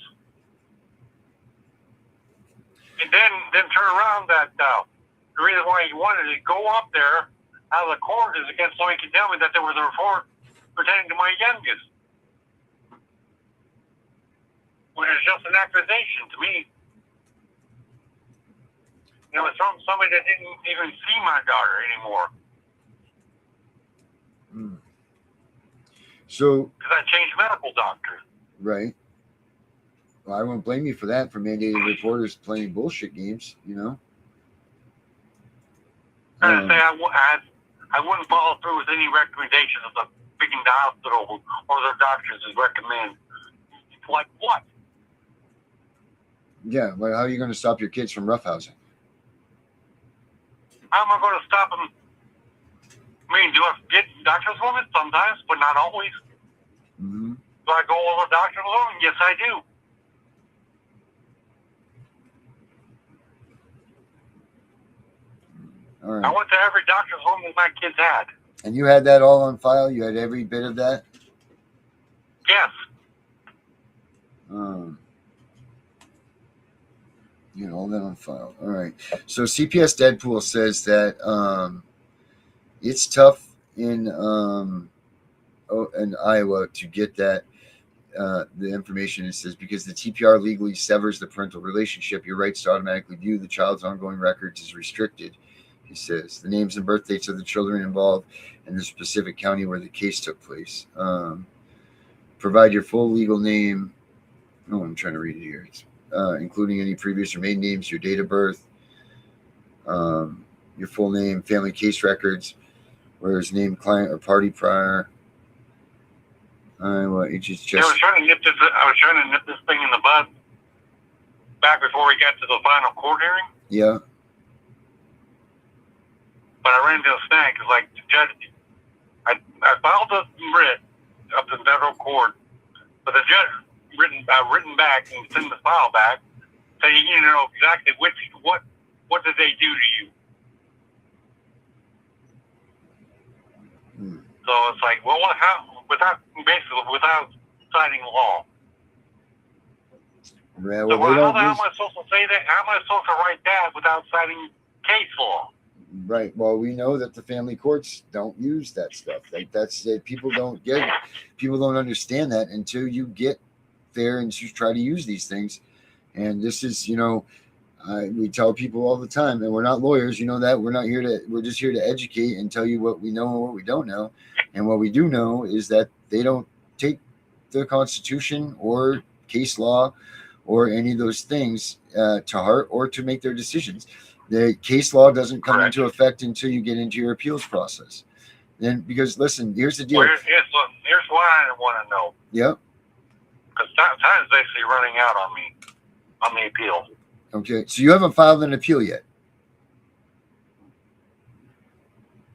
and then turn around that the reason why he wanted to go up there out of the court is against so he could tell me that there was a report pertaining to my youngest, which is just an accusation to me. It was from somebody that didn't even see my daughter anymore. So, because I changed medical doctors. Right. Well, I won't blame you for that, for mandating reporters playing bullshit games, I say I wouldn't follow through with any recommendations of picking the hospital or their doctors as recommend. Like what? Yeah, but how are you going to stop your kids from roughhousing? How am I going to stop them? I mean, do I get doctor's appointments? Sometimes, but not always. Mm-hmm. Do I go over doctor's appointments? Yes, I do. All right. I went to every doctor's home that my kids had. And you had that all on file? You had every bit of that? Yes. You know, all that on file. All right. So CPS Deadpool says that it's tough in Iowa to get that the information. It says because the TPR legally severs the parental relationship, your rights to automatically view the child's ongoing records is restricted. He says the names and birth dates of the children involved in the specific county where the case took place. Provide your full legal name. Oh, I'm trying to read it here. Including any previous or maiden names, your date of birth, your full name, family case records, where is named client or party prior. I was trying to nip this thing in the bud back before we got to the final court hearing. Yeah. But I ran into a snag because, like, the judge, I filed a writ up to federal court, but the judge written back and send the file back, saying, you know, exactly what did they do to you? So it's like, well, without citing law. Yeah, well, so how am I supposed to say that? How am I supposed to write that without citing case law? Right. Well, we know that the family courts don't use that stuff. Like that's it. People don't understand that until you get there and you try to use these things. And this is, you know, we tell people all the time, and we're not lawyers, you know that. We're just here to educate and tell you what we know and what we don't know. And what we do know is that they don't take the Constitution or case law or any of those things to heart or to make their decisions. The case law doesn't come into effect until you get into your appeals process. Then, because listen, here's the deal. Well, here's what I want to know. Yep. Because time's basically running out on me on the appeal. Okay, so you haven't filed an appeal yet?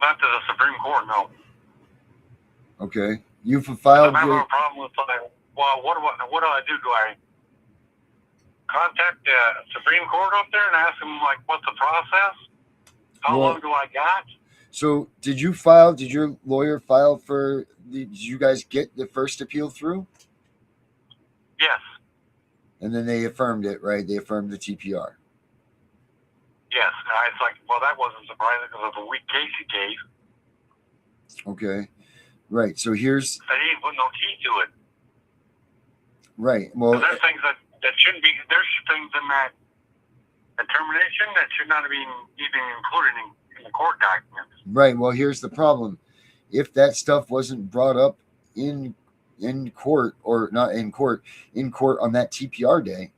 Not to the Supreme Court, no. Okay, you've filed. I'm having a problem with well, what do I do? Do I contact the Supreme Court up there and ask them, like, what's the process? How long do I got? So did your lawyer file did you guys get the first appeal through? Yes. And then they affirmed it, right? They affirmed the TPR. Yes. It's like, well, that wasn't surprising because of the weak case you gave. Okay. Right. So here's... They didn't put no key to it. Right. Well... There's things that shouldn't be... There's things in that determination that should not have been even included in the court documents. Right. Well, here's the problem. If that stuff wasn't brought up in court or not in court on that TPR day,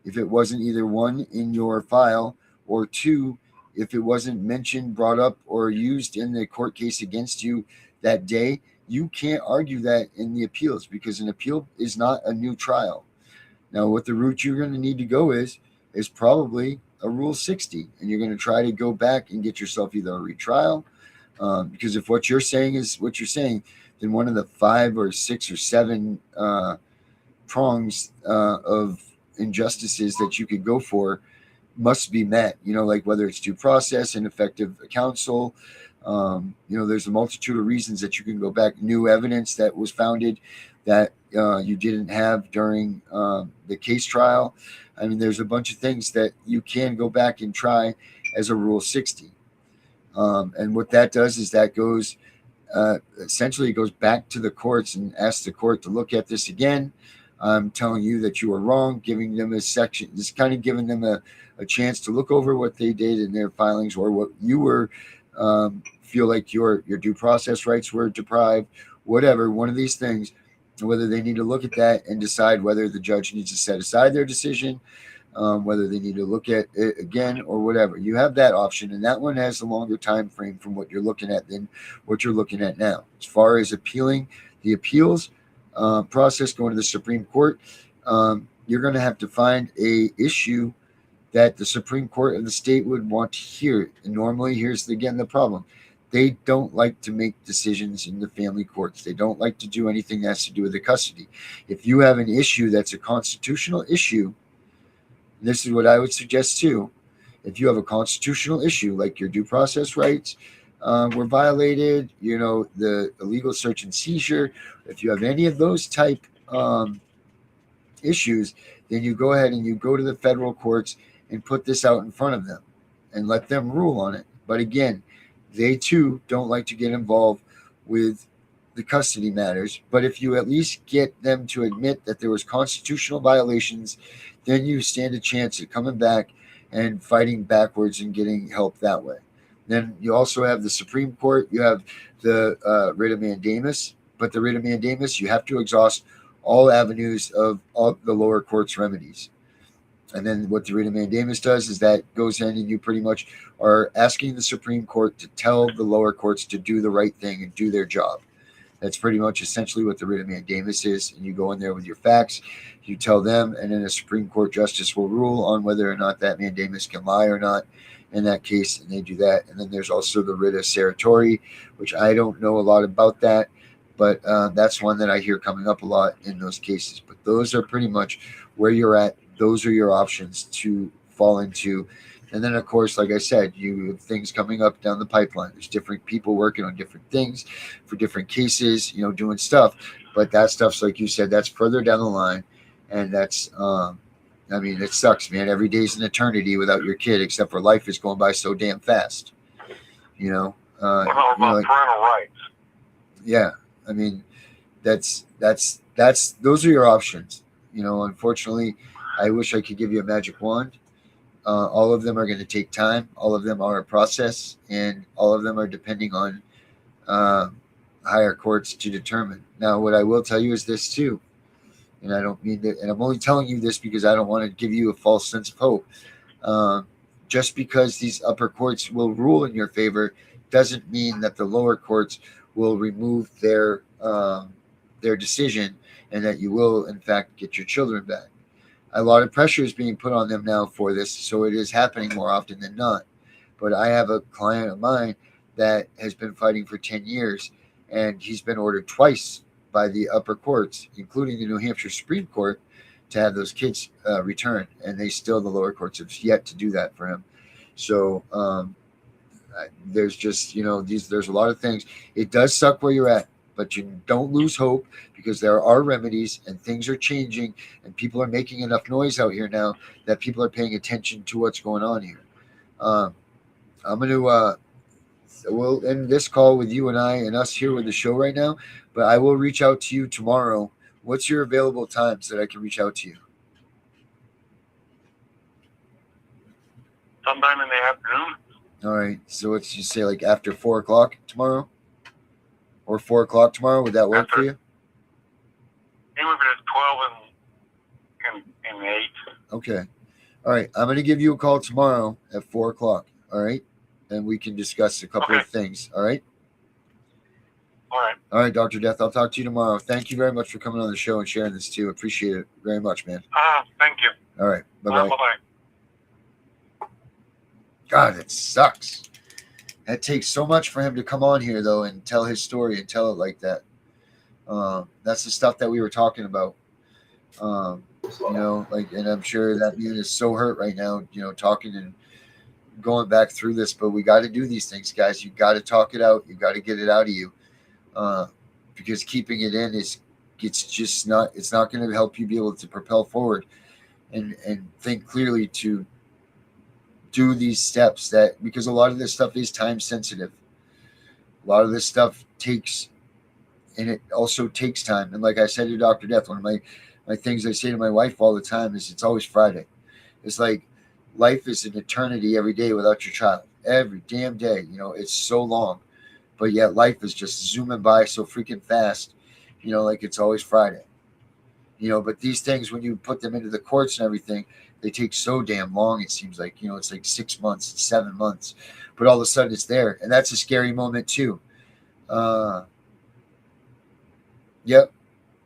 if it wasn't either one in your file or two, if it wasn't mentioned, brought up, or used in the court case against you that day, you can't argue that in the appeals because an appeal is not a new trial. Now, what the route you're going to need to go is probably a Rule 60, and you're going to try to go back and get yourself either a retrial, because if what you're saying is what you're saying, then one of the 5 or 6 or 7 prongs of injustices that you could go for must be met, you know, like whether it's due process, ineffective counsel, you know, there's a multitude of reasons that you can go back, new evidence that was founded that you didn't have during the case trial. I mean, there's a bunch of things that you can go back and try as a Rule 60. And what that does is that goes, essentially it goes back to the courts and asks the court to look at this again. I'm telling you that you were wrong, giving them a section, just kind of giving them a chance to look over what they did in their filings or what you were, feel like your due process rights were deprived, whatever, one of these things, whether they need to look at that and decide whether the judge needs to set aside their decision, whether they need to look at it again or whatever. You have that option, and that one has a longer time frame from what you're looking at than what you're looking at now. As far as appealing, the appeals process going to the Supreme Court, you're going to have to find a issue that the Supreme Court of the state would want to hear. And normally, here's again the problem. They don't like to make decisions in the family courts. They don't like to do anything that has to do with the custody. If you have an issue that's a constitutional issue, this is what I would suggest too. if you have a constitutional issue, like your due process rights were violated, the illegal search and seizure, if you have any of those type issues, then you go ahead and you go to the federal courts and put this out in front of them and let them rule on it. But again, they too don't like to get involved with the custody matters. But if you at least get them to admit that there was constitutional violations, then you stand a chance at coming back and fighting backwards and getting help that way. Then you also have the Supreme Court. You have the writ of mandamus. But the writ of mandamus, you have to exhaust all avenues of all the lower court's remedies. And then what the writ of mandamus does is that goes in and you pretty much are asking the Supreme Court to tell the lower courts to do the right thing and do their job. That's pretty much essentially what the writ of mandamus is. And you go in there with your facts, you tell them, and then a Supreme Court justice will rule on whether or not that mandamus can lie or not in that case, and they do that. And then there's also the writ of certiorari, which I don't know a lot about that, but that's one that I hear coming up a lot in those cases. But those are pretty much where you're at. Those are your options to fall into. And then, of course, like I said, you have things coming up down the pipeline. There's different people working on different things for different cases, doing stuff. But that stuff's, like you said, that's further down the line. And that's, it sucks, man. Every day's an eternity without your kid, except for life is going by so damn fast. What about parental rights? Yeah. Those are your options. Unfortunately, I wish I could give you a magic wand. All of them are going to take time. All of them are a process, and all of them are depending on higher courts to determine. Now, what I will tell you is this too, and I don't mean that, and I'm only telling you this because I don't want to give you a false sense of hope. Just because these upper courts will rule in your favor doesn't mean that the lower courts will remove their decision and that you will, in fact, get your children back. A lot of pressure is being put on them now for this, so it is happening more often than not. But I have a client of mine that has been fighting for 10 years, and he's been ordered twice by the upper courts, including the New Hampshire Supreme Court, to have those kids returned, and the lower courts have yet to do that for him. So there's just, there's a lot of things. It does suck where you're at, but you don't lose hope, because there are remedies and things are changing, and people are making enough noise out here now that people are paying attention to what's going on here. I'm going to, we'll end this call with you and I and us here with the show right now, but I will reach out to you tomorrow. What's your available times that I can reach out to you? Sometime in the afternoon. All right. So let's just say like after 4 o'clock tomorrow, or 4 o'clock tomorrow. Would that work for you? Anywhere between 12 and 8. Okay. All right. I'm going to give you a call tomorrow at 4 o'clock. All right. And we can discuss a couple of things. All right. All right. All right, Dr. Death. I'll talk to you tomorrow. Thank you very much for coming on the show and sharing this too. Appreciate it very much, man. Thank you. All right. Bye-bye. Bye-bye. God, it sucks. It takes so much for him to come on here, though, and tell his story and tell it like that. That's the stuff that we were talking about. And I'm sure that man is so hurt right now, talking and going back through this, but we got to do these things, guys. You got to talk it out. You got to get it out of you. Because keeping it in it's not going to help you be able to propel forward and think clearly to do these steps, because a lot of this stuff is time sensitive. A lot of this stuff takes, and it also takes time. And like I said to Dr. Death, one of my things I say to my wife all the time is it's always Friday. It's like life is an eternity every day without your child. Every damn day, it's so long. But yet life is just zooming by so freaking fast, like it's always Friday. But these things, when you put them into the courts and everything, they take so damn long. It seems like, it's like 6 months, 7 months, but all of a sudden it's there. And that's a scary moment too. Yep.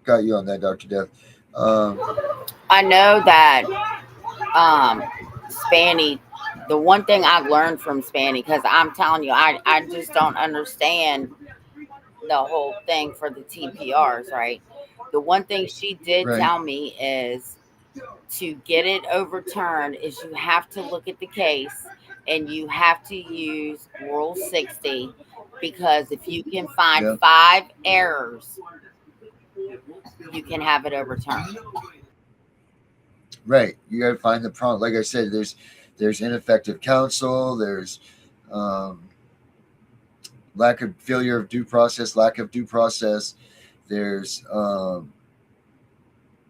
Got you on that, Dr. Death. I know that Spanny, the one thing I learned from Spanny, because I'm telling you, I just don't understand the whole thing for the TPRs, right? The one thing she did tell me is to get it overturned is you have to look at the case and you have to use Rule 60, because if you can find 5 errors, you can have it overturned. Right. You got to find the prompt. Like I said, there's ineffective counsel. There's lack of failure of due process, lack of due process. There's let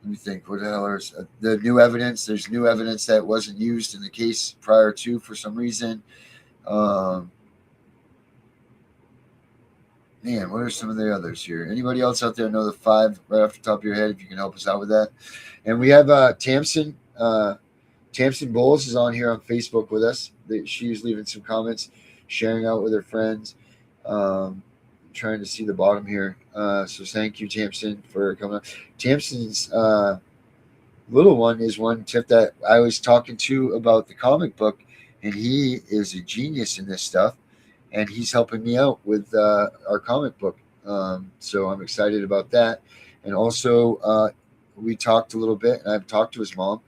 me think. What the hell is the new evidence? There's new evidence that wasn't used in the case prior to for some reason. Man, what are some of the others here? Anybody else out there know the 5 right off the top of your head? If you can help us out with that. And we have Tamsin. Tamsin Bowles is on here on Facebook with us. She's leaving some comments, sharing out with her friends. Trying to see the bottom here. So thank you, Tamsin, for coming up. Tamsin's little one is one, Tiff, that I was talking to about the comic book, and he is a genius in this stuff, and he's helping me out with our comic book. So I'm excited about that. And also, we talked a little bit, and I've talked to his mom,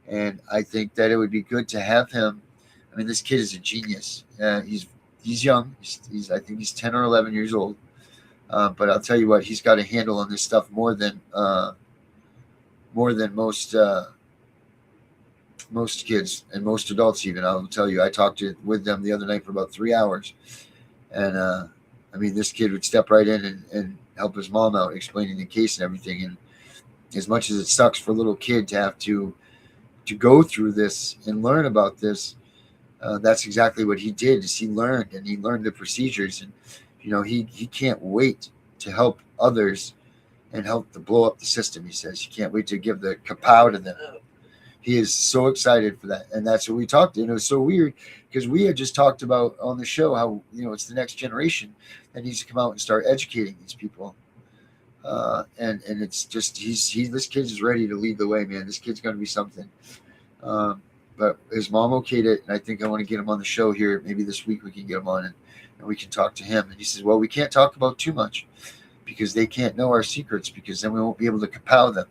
and I think that it would be good to have him. I mean, this kid is a genius. He's young. I think he's 10 or 11 years old. But I'll tell you what, he's got a handle on this stuff more than most kids and most adults even. I'll tell you, I talked with them the other night for about 3 hours. And I mean, this kid would step right in and help his mom out, explaining the case and everything. And as much as it sucks for a little kid to have to go through this and learn about this, that's exactly what he did. Is he learned the procedures, and he can't wait to help others and help to blow up the system. He says he can't wait to give the kapow to them. He is so excited for that, and that's what we talked. And it was so weird because we had just talked about on the show how it's the next generation that needs to come out and start educating these people. And it's just this kid is ready to lead the way, man. This kid's going to be something. But his mom okayed it, and I think I want to get him on the show here. Maybe this week we can get him on, and we can talk to him. And he says, well, we can't talk about too much because they can't know our secrets, because then we won't be able to kapow them.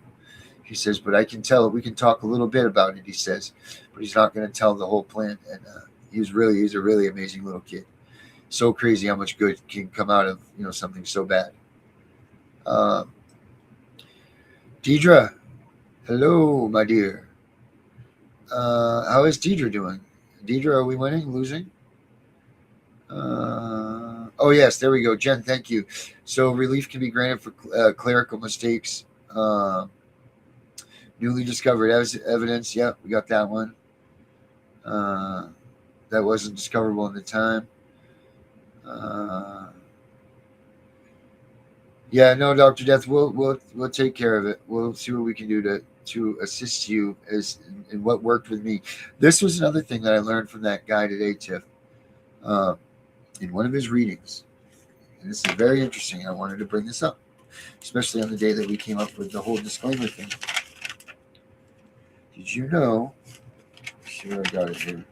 He says, but I can tell we can talk a little bit about it, he says, but he's not going to tell the whole plan. And he's a really amazing little kid. So crazy how much good can come out of something so bad. Deidre, hello, my dear. How is Deidre doing? Deidre, are we winning, losing? Oh, yes, there we go. Jen, thank you. So relief can be granted for clerical mistakes. Newly discovered evidence. Yep, we got that one. That wasn't discoverable in the time. Yeah, no, Dr. Death, we'll take care of it. We'll see what we can do to assist you in what worked with me. This was another thing that I learned from that guy today, Tiff, in one of his readings. And this is very interesting. I wanted to bring this up, especially on the day that we came up with the whole disclaimer thing. Did you know? Let's see where I got it here.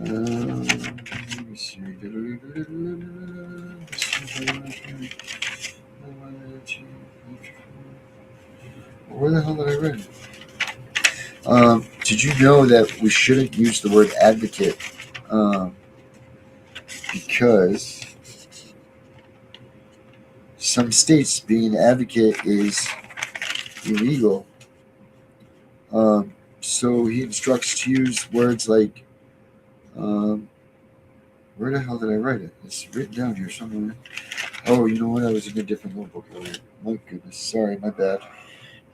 Let me see. Where the hell did I read it? Did you know that we shouldn't use the word advocate? Because some states being an advocate is illegal. So he instructs to use words like, where the hell did I write it? It's written down here somewhere. Oh, you know what? I was in a different notebook earlier. My goodness. Sorry, my bad. I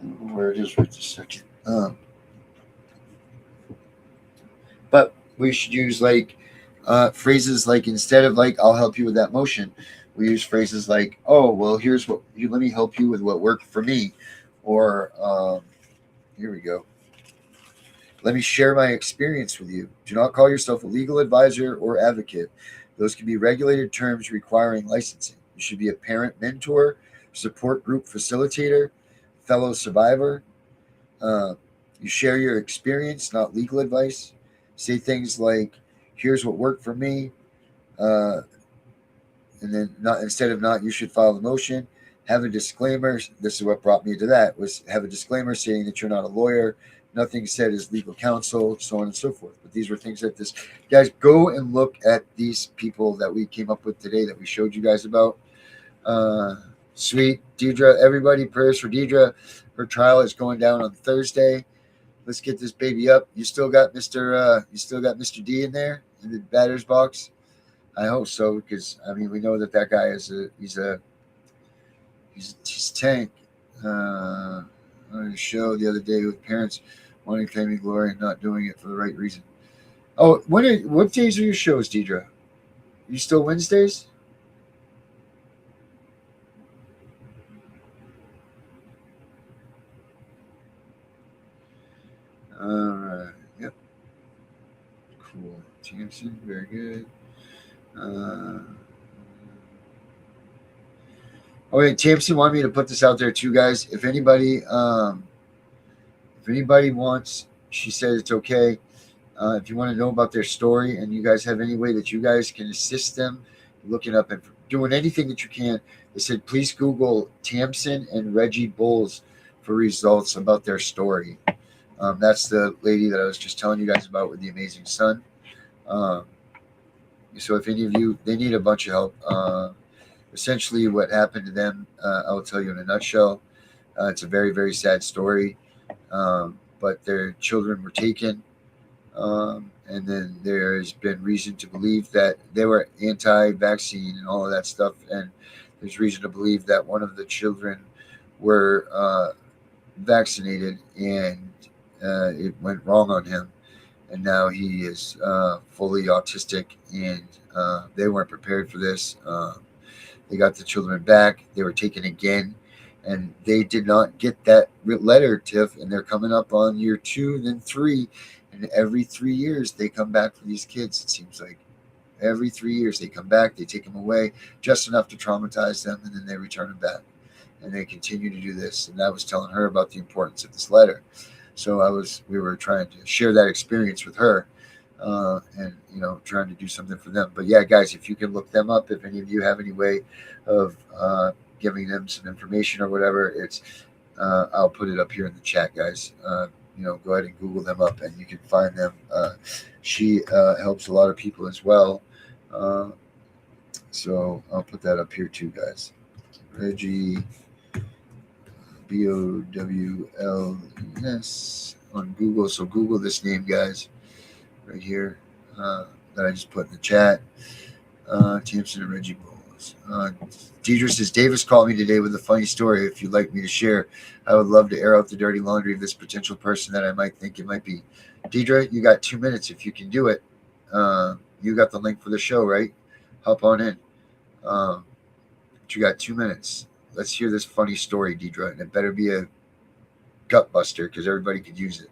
don't know where it is right this second. But we should use phrases like, instead of I'll help you with that motion, we use phrases like, oh, well, let me help you with what worked for me. Or, here we go. Let me share my experience with you. Do not call yourself a legal advisor or advocate. Those can be regulated terms requiring licensing. You should be a parent mentor, support group facilitator, fellow survivor. You share your experience, not legal advice. Say things like, here's what worked for me. And then instead of not, you should file the motion, have a disclaimer. This is what brought me to that, was have a disclaimer saying that you're not a lawyer. Nothing said is legal counsel, so on and so forth. But these were things that this, guys, go and look at these people that we came up with today that we showed you guys about. Sweet Deidre, everybody, prayers for Deidre. Her trial is going down on Thursday. Let's get this baby up. You still got Mr. D in there in the batter's box? I hope so, because I mean we know that guy is he's tank. On a show the other day with parents wanting to claim glory and not doing it for the right reason. Oh, what days are your shows, Deidre? You still Wednesdays? All right. Yep. Cool. Tamsin, very good. Okay, Tamsin wanted me to put this out there too, guys. If anybody wants, she said it's okay. If you want to know about their story and you guys have any way that you guys can assist them, looking up and doing anything that you can, they said please Google Tamsin and Reggie Bowles for results about their story. That's the lady that I was just telling you guys about with the amazing son. So if any of you, they need a bunch of help. Essentially what happened to them, I'll tell you in a nutshell. It's a very, very sad story. But their children were taken. And then there's been reason to believe that they were anti-vaccine and all of that stuff. And there's reason to believe that one of the children were vaccinated and it went wrong on him. And now he is fully autistic, and they weren't prepared for this. They got the children back. They were taken again, and they did not get that letter, Tiff, and they're coming up on year 2 and then 3, and every 3 years they come back for these kids. It seems like every 3 years they come back, they take them away just enough to traumatize them, and then they return them back, and they continue to do this. And I was telling her about the importance of this letter. So we were trying to share that experience with her, and trying to do something for them. But yeah, guys, if you can look them up, if any of you have any way of giving them some information or whatever, it's I'll put it up here in the chat, guys. Go ahead and Google them up, and you can find them. She helps a lot of people as well, so I'll put that up here too, guys. Reggie. Bowles on Google. So Google this name, guys, right here that I just put in the chat. Tamsin and Reggie Bowles. Deidre says, Davis called me today with a funny story. If you'd like me to share, I would love to air out the dirty laundry of this potential person that I might think it might be. Deidre, you got 2 minutes if you can do it. You got the link for the show, right? Hop on in. But you got 2 minutes. Let's hear this funny story, Deidre, and it better be a gut buster because everybody could use it.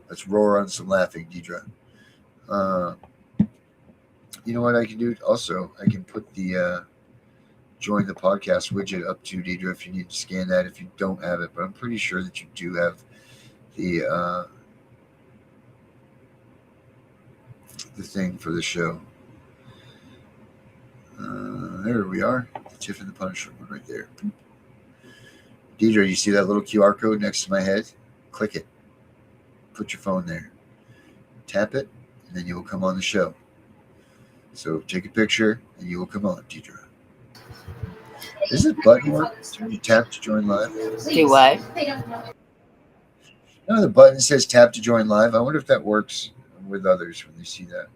Let's roar on some laughing, Deidre. You know what I can do? Also, I can put the join the podcast widget up to Deidre if you need to scan that if you don't have it, but I'm pretty sure that you do have the thing for the show. There we are. Tiff and the Punisher one right there. Deidre, you see that little QR code next to my head? Click it. Put your phone there. Tap it, and then you will come on the show. So take a picture, and you will come on, Deidre. Does this button work when you tap to join live? Do what? No, the button says tap to join live. I wonder if that works with others when they see that.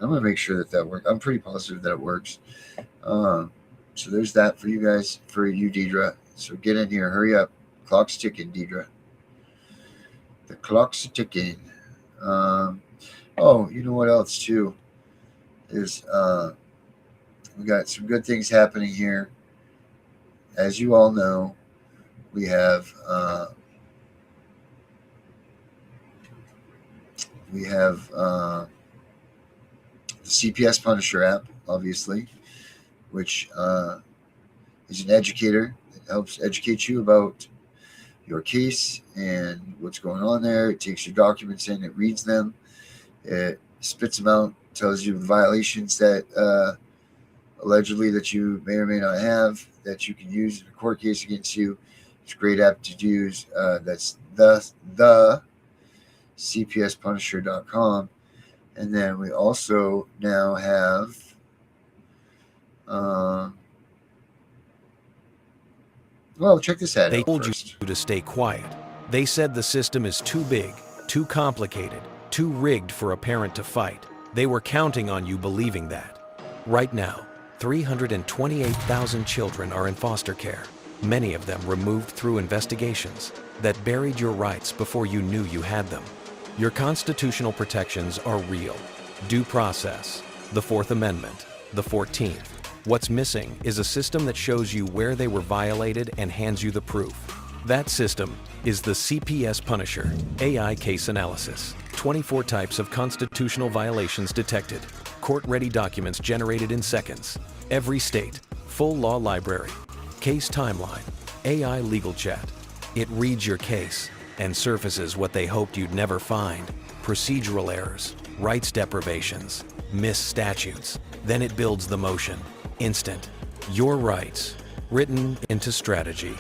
I'm going to make sure that works. I'm pretty positive that it works. So there's that for you guys, for you, Deidre. So get in here. Hurry up. Clock's ticking, Deidre. The clock's ticking. You know what else, too, is we got some good things happening here. As you all know, we have the CPS Punisher app, obviously, which is an educator that helps educate you about your case and what's going on there. It takes your documents in, it reads them, it spits them out, tells you violations that allegedly that you may or may not have that you can use in a court case against you. It's a great app to use. That's the CPSPunisher.com. And then we also now have well, check this ad out. They told first. you to stay quiet. They said the system is too big, too complicated, too rigged for a parent to fight. They were counting on you believing that. Right now, 328,000 children are in foster care, many of them removed through investigations that buried your rights before you knew you had them. Your constitutional protections are real. Due process, the Fourth Amendment, the 14th. What's missing is a system that shows you where they were violated and hands you the proof. That system is the CPS Punisher AI case analysis. 24 types of constitutional violations detected. Court-ready documents generated in seconds. Every state. Full law library. Case timeline. AI legal chat. It reads your case and surfaces what they hoped you'd never find. Procedural errors, rights deprivations, missed statutes. Then it builds the motion. Instant. Your rights, written into strategy.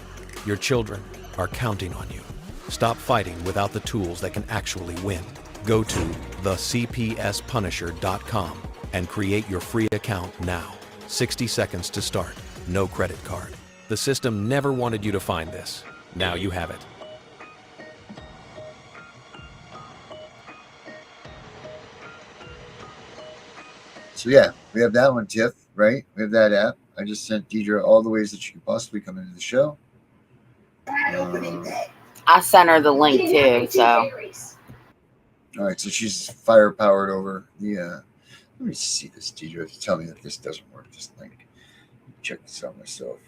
Your children are counting on you. Stop fighting without the tools that can actually win. Go to thecpspunisher.com and create your free account now. 60 seconds to start. No credit card. The system never wanted you to find this. Now you have it. So yeah, we have that one, Tiff, right? We have that app. I just sent Deidre all the ways that you could possibly come into the show. I sent her the link too, so. All right, so she's fire-powered over the, let me see this, Deidre. Tell me that this doesn't work, this link. Check this out myself.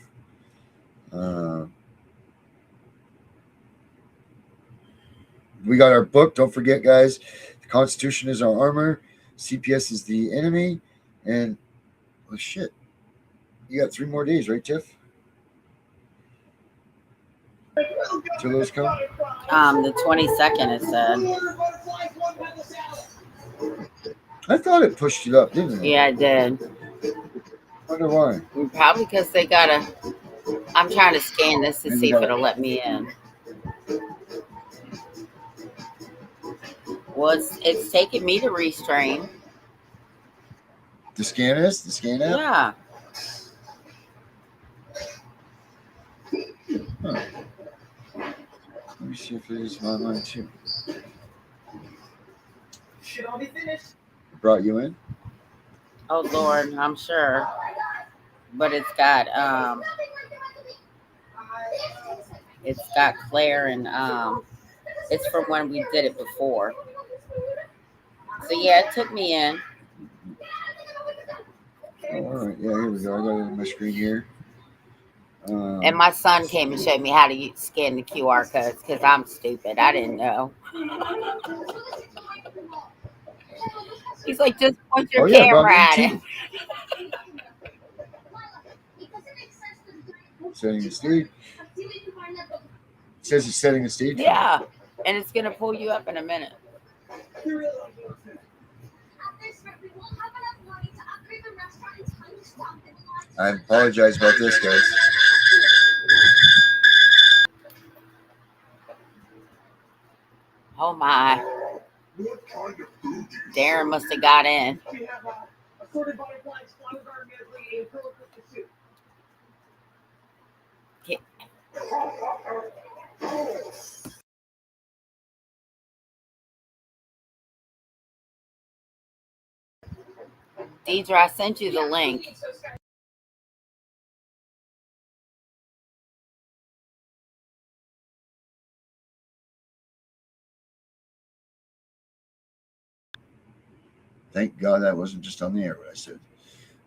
We got our book. Don't forget, guys, the Constitution is our armor. CPS is the enemy. And, oh, shit. You got 3 more days, right, Tiff? Till those come? The 22nd, it said. I thought it pushed it up, didn't it? Yeah, it did. I wonder why. Probably because they gotta. I'm trying to scan this to see if it'll let me in. Well, it's taking me to Restream. The scan is? The scan app? Yeah. Huh. Let me see if it is online too. Brought you in? Oh Lord, I'm sure. But it's got Claire and it's from when we did it before. So yeah, it took me in. Oh, all right. Yeah, here we go. I got it on my screen here. And my son came and showed me how to scan the QR codes because I'm stupid. I didn't know. He's like, just point your camera at it. Setting the stage. It says it's setting the stage. Yeah, and it's gonna pull you up in a minute. I apologize about this, guys. Oh my. Darren must have got in. Yeah. Deidre, I sent you the link. Thank God that wasn't just on the air what I said.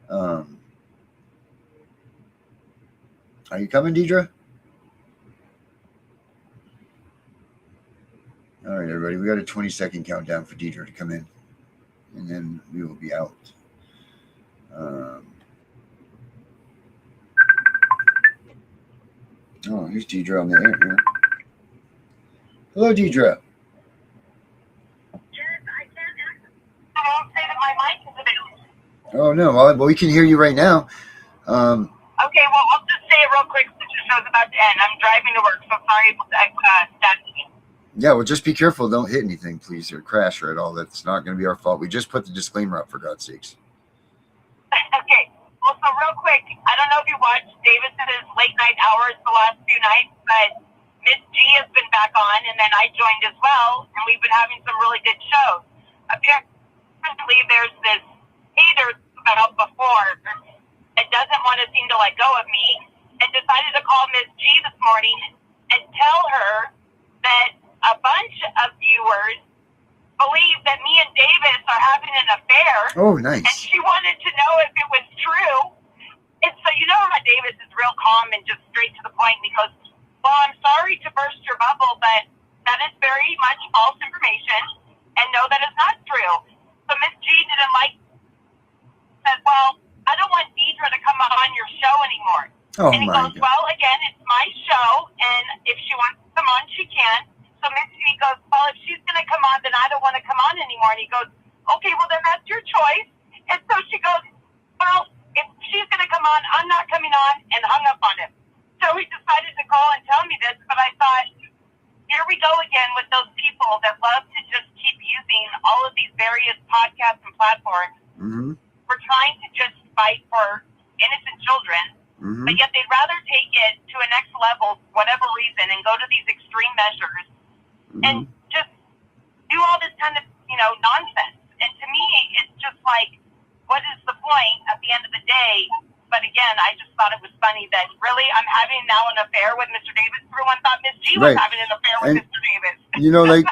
Are you coming, Deidre? All right, everybody. We got a 20-second countdown for Deidre to come in, and then we will be out. Oh, here's Deidre on the air. Yeah. Hello, Deidre. Yes, I can. my mic is available. Oh, no. Well, we can hear you right now. Okay, well, I'll just say it real quick since the show's about to end. I'm driving to work, so sorry if that's Yeah, well, just be careful. Don't hit anything, please, or crash or at all. That's not going to be our fault. We just put the disclaimer up, for God's sakes. Okay, well, so real quick, I don't know if you watched Davis's late night hours the last few nights, but Miss G has been back on, and then I joined as well, and we've been having some really good shows. Apparently, there's this hater about before that doesn't want to seem to let go of me, and decided to call Miss G this morning and tell her that a bunch of viewers believe that me and Davis are having an affair. Oh, nice. And she wanted to know if it was true. And so you know how Davis is real calm and just straight to the point. And he goes, well, I'm sorry to burst your bubble, but that is very much false information. And no, that is not true. So Miss G didn't said, well, I don't want Deidre to come on your show anymore. Oh, and he goes, God. well, again, it's my show, and if she wants to come on, she can. So Miss G goes, well, if she's going to come on, then I don't want to come on anymore. And he goes, okay, well, then that's your choice. And so she goes, well, if she's going to come on, I'm not coming on, and hung up on him. So he decided to call and tell me this, but I thought, here we go again with those people that love to just keep using all of these various podcasts and platforms. Mm-hmm. We're trying to just fight for innocent children, but yet they'd rather take it to a next level, whatever reason, and go to these extreme measures and just do all this kind of, nonsense. And to me, it's just like, what is the point at the end of the day? But again, I just thought it was funny that really I'm having now an affair with Mr. Davis. Everyone thought Miss G was having an affair with Mr. Davis. Like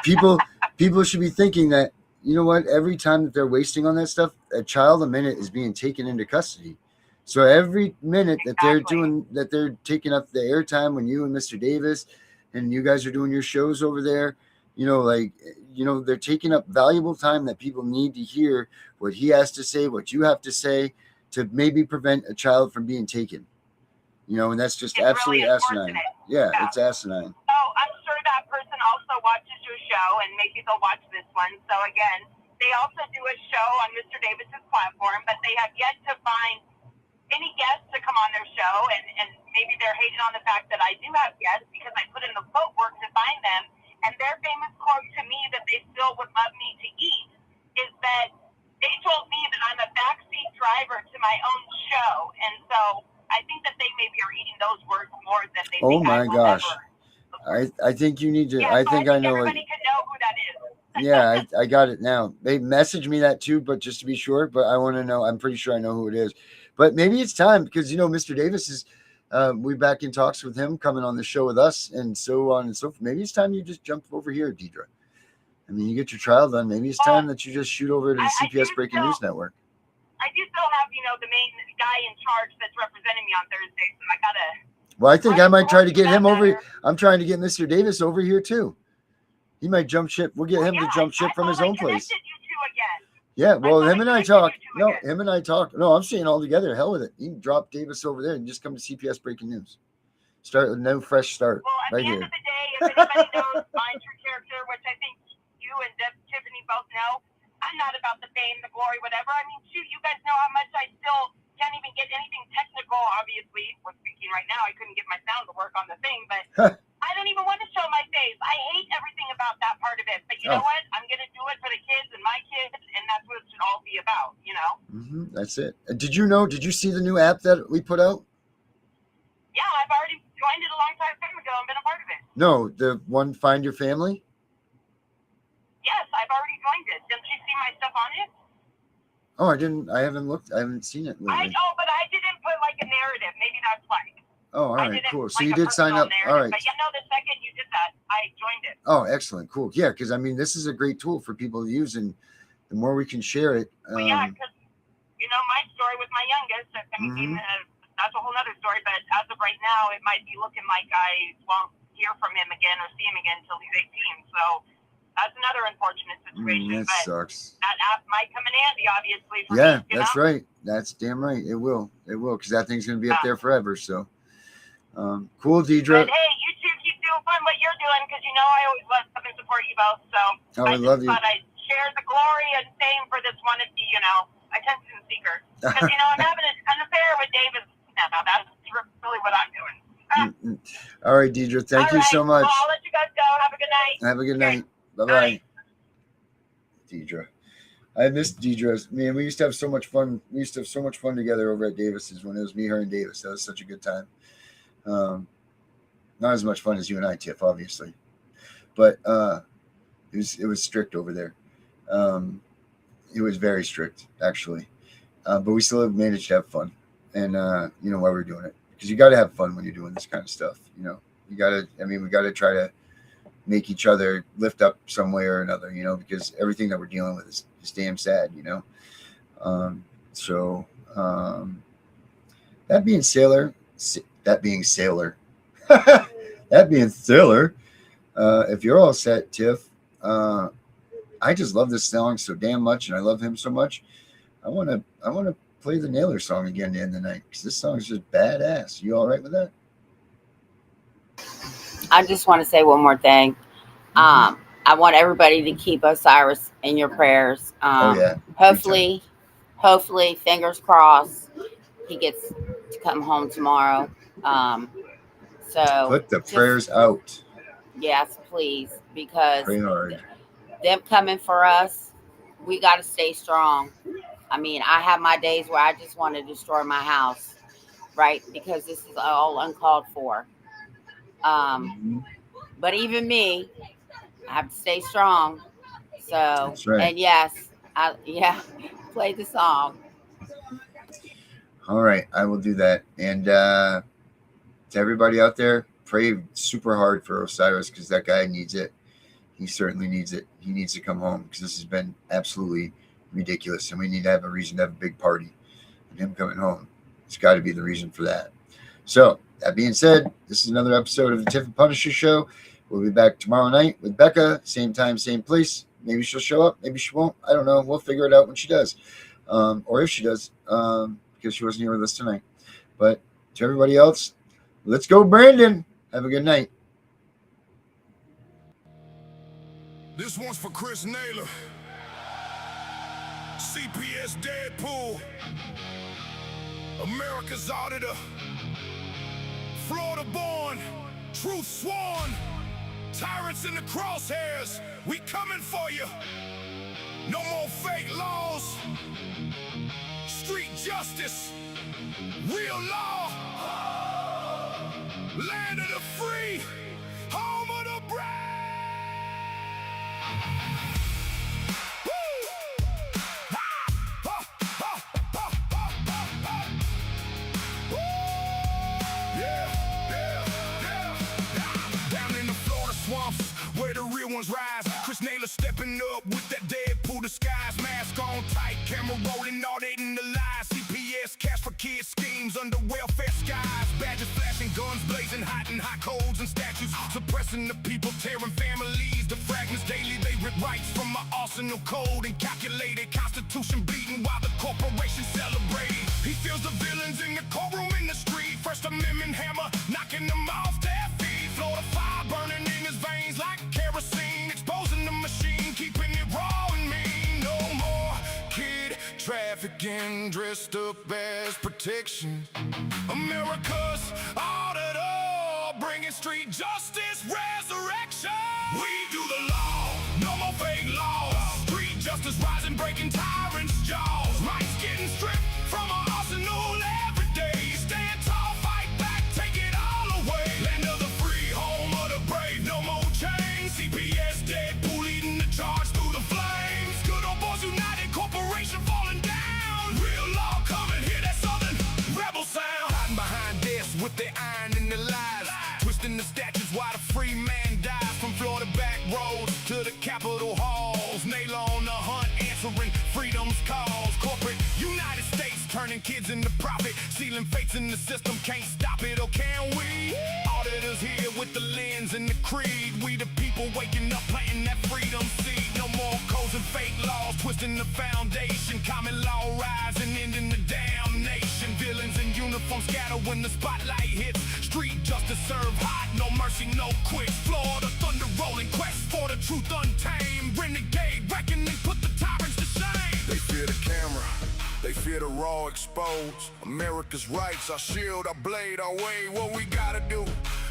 people should be thinking that, you know what, every time that they're wasting on that stuff, a child a minute is being taken into custody. So every minute that they're taking up the airtime when you and Mr. Davis and you guys are doing your shows over there, they're taking up valuable time that people need to hear what he has to say, what you have to say to maybe prevent a child from being taken. And that's just it's absolutely really asinine. Yeah, it's asinine. Oh, I'm sure that person also watches your show, and maybe they'll watch this one. So again, they also do a show on Mr. Davis's platform, but they have yet to find any guests to come on their show, and maybe they're hating on the fact that I do have guests because I put in the footwork to find them. And their famous quote to me that they still would love me to eat is that they told me that I'm a backseat driver to my own show. And so I think that they maybe are eating those words more than they think. Oh my gosh. I think you need to, yeah, I think I know everybody can know who that is. Yeah, I got it now. They messaged me that too, but just to be sure, but I want to know, I'm pretty sure I know who it is. But maybe it's time because, Mr. Davis is, we're back in talks with him coming on the show with us and so on and so forth. Maybe it's time you just jump over here, Deidre. I mean, you get your trial done. Maybe it's time that you just shoot over to the CPS Breaking News Network. I do still have, the main guy in charge that's representing me on Thursday, so I gotta. Well, I think I might try to get him over. I'm trying to get Mr. Davis over here too. He might jump ship. We'll get him to jump ship from his own place. You two again. Yeah, well, him and I talk. No, him and I talk. No, I'm saying all together. Hell with it. You can drop Davis over there and just come to CPS Breaking News. Start with no fresh start. Well, at right the here. end of the day, if anybody knows my true character, which I think you and Tiffany both know, I'm not about the fame, the glory, whatever. I mean, shoot, you guys know how much I still can't even get anything technical, obviously. We're speaking right now. I couldn't get my sound to work on the thing, but I don't even want to show my face. I hate everything about that part of it. But you know what? I'm going to do it for the kids and my kids, and that's what it should all be about, That's it. Did you see the new app that we put out? Yeah, I've already joined it a long time ago and been a part of it. No, the one Find Your Family? Yes, I've already joined it. Didn't you see my stuff on it? Oh, I haven't looked. I haven't seen it lately. But I didn't put like a narrative. Maybe that's why. Oh, all right, cool. So you did sign up. Narrative. All right. But the second you did that, I joined it. Oh, excellent. Cool. Yeah, because this is a great tool for people to use, and the more we can share it. Well, yeah, because, my story with my youngest, that's a whole other story, but as of right now, it might be looking like I won't hear from him again or see him again until he's 18. So that's another unfortunate situation. That sucks. That app might come in handy, obviously. For me, that's right. That's damn right. It will, because that thing's going to be up there forever. So, cool, Deidre. But hey, you two keep doing fun what you're doing, because I always love and support you both. So I love you. Thought I'd share the glory and fame for this one of you, Because, I'm having an affair with Davis now. That's really what I'm doing. All right, Deidre. Thank you so much. Well, I'll let you guys go. Have a good night. Have a good night. Bye-bye. Deidre. I miss Deidre. Man, we used to have so much fun. We used to have so much fun together over at Davis's when it was me, her, and Davis. That was such a good time. Not as much fun as you and I, Tiff, obviously. But it was strict over there. It was very strict, actually. But we still managed to have fun. And, while we're doing it. Because you got to have fun when you're doing this kind of stuff. We got to try to make each other lift up some way or another, because everything that we're dealing with is damn sad, that being Sailor, if you're all set, Tiff, I just love this song so damn much, and I love him so much. I want to play the Nailer song again to end the night, because this song is just badass. You all right with that? I just want to say one more thing. I want everybody to keep Osiris in your prayers. Hopefully, fingers crossed, he gets to come home tomorrow. So put the prayers out. Yes, please, because pray hard. Them coming for us, we got to stay strong. I have my days where I just want to destroy my house, right? Because this is all uncalled for. But even me, I have to stay strong. So, that's right. And yes, play the song. All right, I will do that. And to everybody out there, pray super hard for Osiris, because that guy needs it. He certainly needs it. He needs to come home, because this has been absolutely ridiculous, and we need to have a reason to have a big party. And him coming home, it's got to be the reason for that. So, that being said, this is another episode of the Tiff and Punisher Show. We'll be back tomorrow night with Becca, same time, same place. Maybe she'll show up, maybe she won't. I don't know. We'll figure it out when she does, or if she does, because she wasn't here with us tonight. But to everybody else, let's go, Brandon. Have a good night. This one's for Chris Naylor, CPS Deadpool, America's Auditor, Florida born, truth sworn, tyrants in the crosshairs, we coming for you. No more fake laws, street justice, real law, land of the free, home of the brave. Where the real ones rise, Chris Naylor stepping up with that Deadpool disguise, mask on tight, camera rolling, auditing the lies. CPS cash for kids schemes under welfare skies, badges flashing, guns blazing, hot and hot codes and statues, suppressing the people, tearing families to fragments daily. They rip rights from my arsenal code and calculated constitution bleeding while the corporation celebrate. He feels the villains in the courtroom, in the street, First Amendment hammer knocking them off their feet. Florida fire burning in his veins like kerosene, exposing the machine, keeping it raw and mean. No more kid trafficking dressed up as protection. America's auditor, bringing street justice resurrection. We do the law, no more fake laws. Street justice rising, breaking tyrants' jaws. Rights getting stripped from our arsenal every day. Stand tall, fight back, take it all away. Land of the free, home of the brave, no more chains. CPS Deadpool leading the charge through the flames. Good old boys united, corporation falling down. Real law coming, hear that southern rebel sound. Hiding behind desks with their iron in their lives, twisting the statutes while the free man dies. From Florida back roads to the Capitol halls, Naylor on the hunt, answering freedom's cause. Corporate United States turning kids into profit, sealing fates in the system, can't stop it, or can we? Auditors here with the lens and the creed. We the people waking up, planting that freedom seed. No more codes and fake laws, twisting the foundation. Common law rising, ending the damnation. Villains in uniform scatter when the spotlight hits. Street justice serve hot, no mercy, no quits. Florida thunder rolling, quest for the truth untamed. Renegade reckoning, put the tyrants to shame. They fear the camera, they fear here to raw expose America's rights, our shield, our blade, our way, what we gotta do.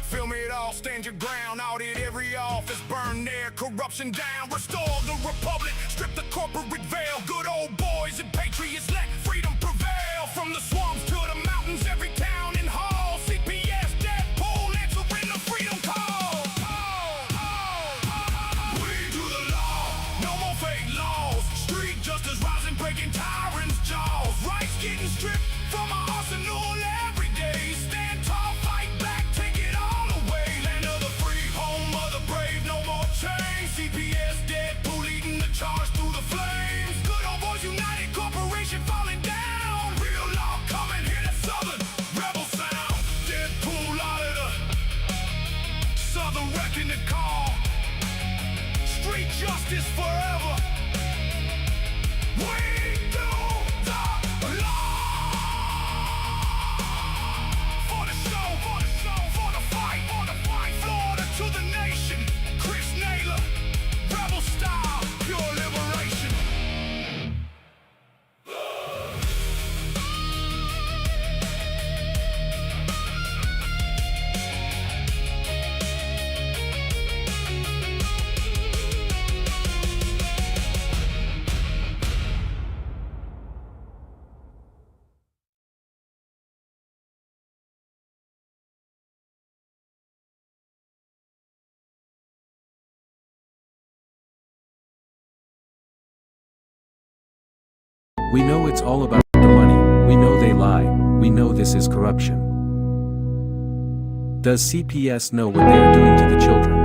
Film it all, stand your ground, audit every office, burn their corruption down, restore the republic, strip the corporate veil, good old boys and patriots, let freedom prevail. From the swamps to the mountains, every town and hall, CPS, Deadpool, answering the freedom call. We do the law, no more fake laws, street justice rising, breaking tyrants' jaws, rights getting stripped from our arsenal every day. Stand tall, fight back, take it all away. Land of the free, home of the brave, no more change. CPS, Deadpool leading the charge through the flames. Good old boys united, corporation falling down. Real law coming, hear that southern rebel sound. Deadpool out of the southern wrecking the call. Street justice forever. We do the law. For the show, for the show, for the fight, for the fight. Florida to the nation. Chris Naylor, rebel style, pure liberation. We know it's all about the money, we know they lie, we know this is corruption. Does CPS know what they are doing to the children?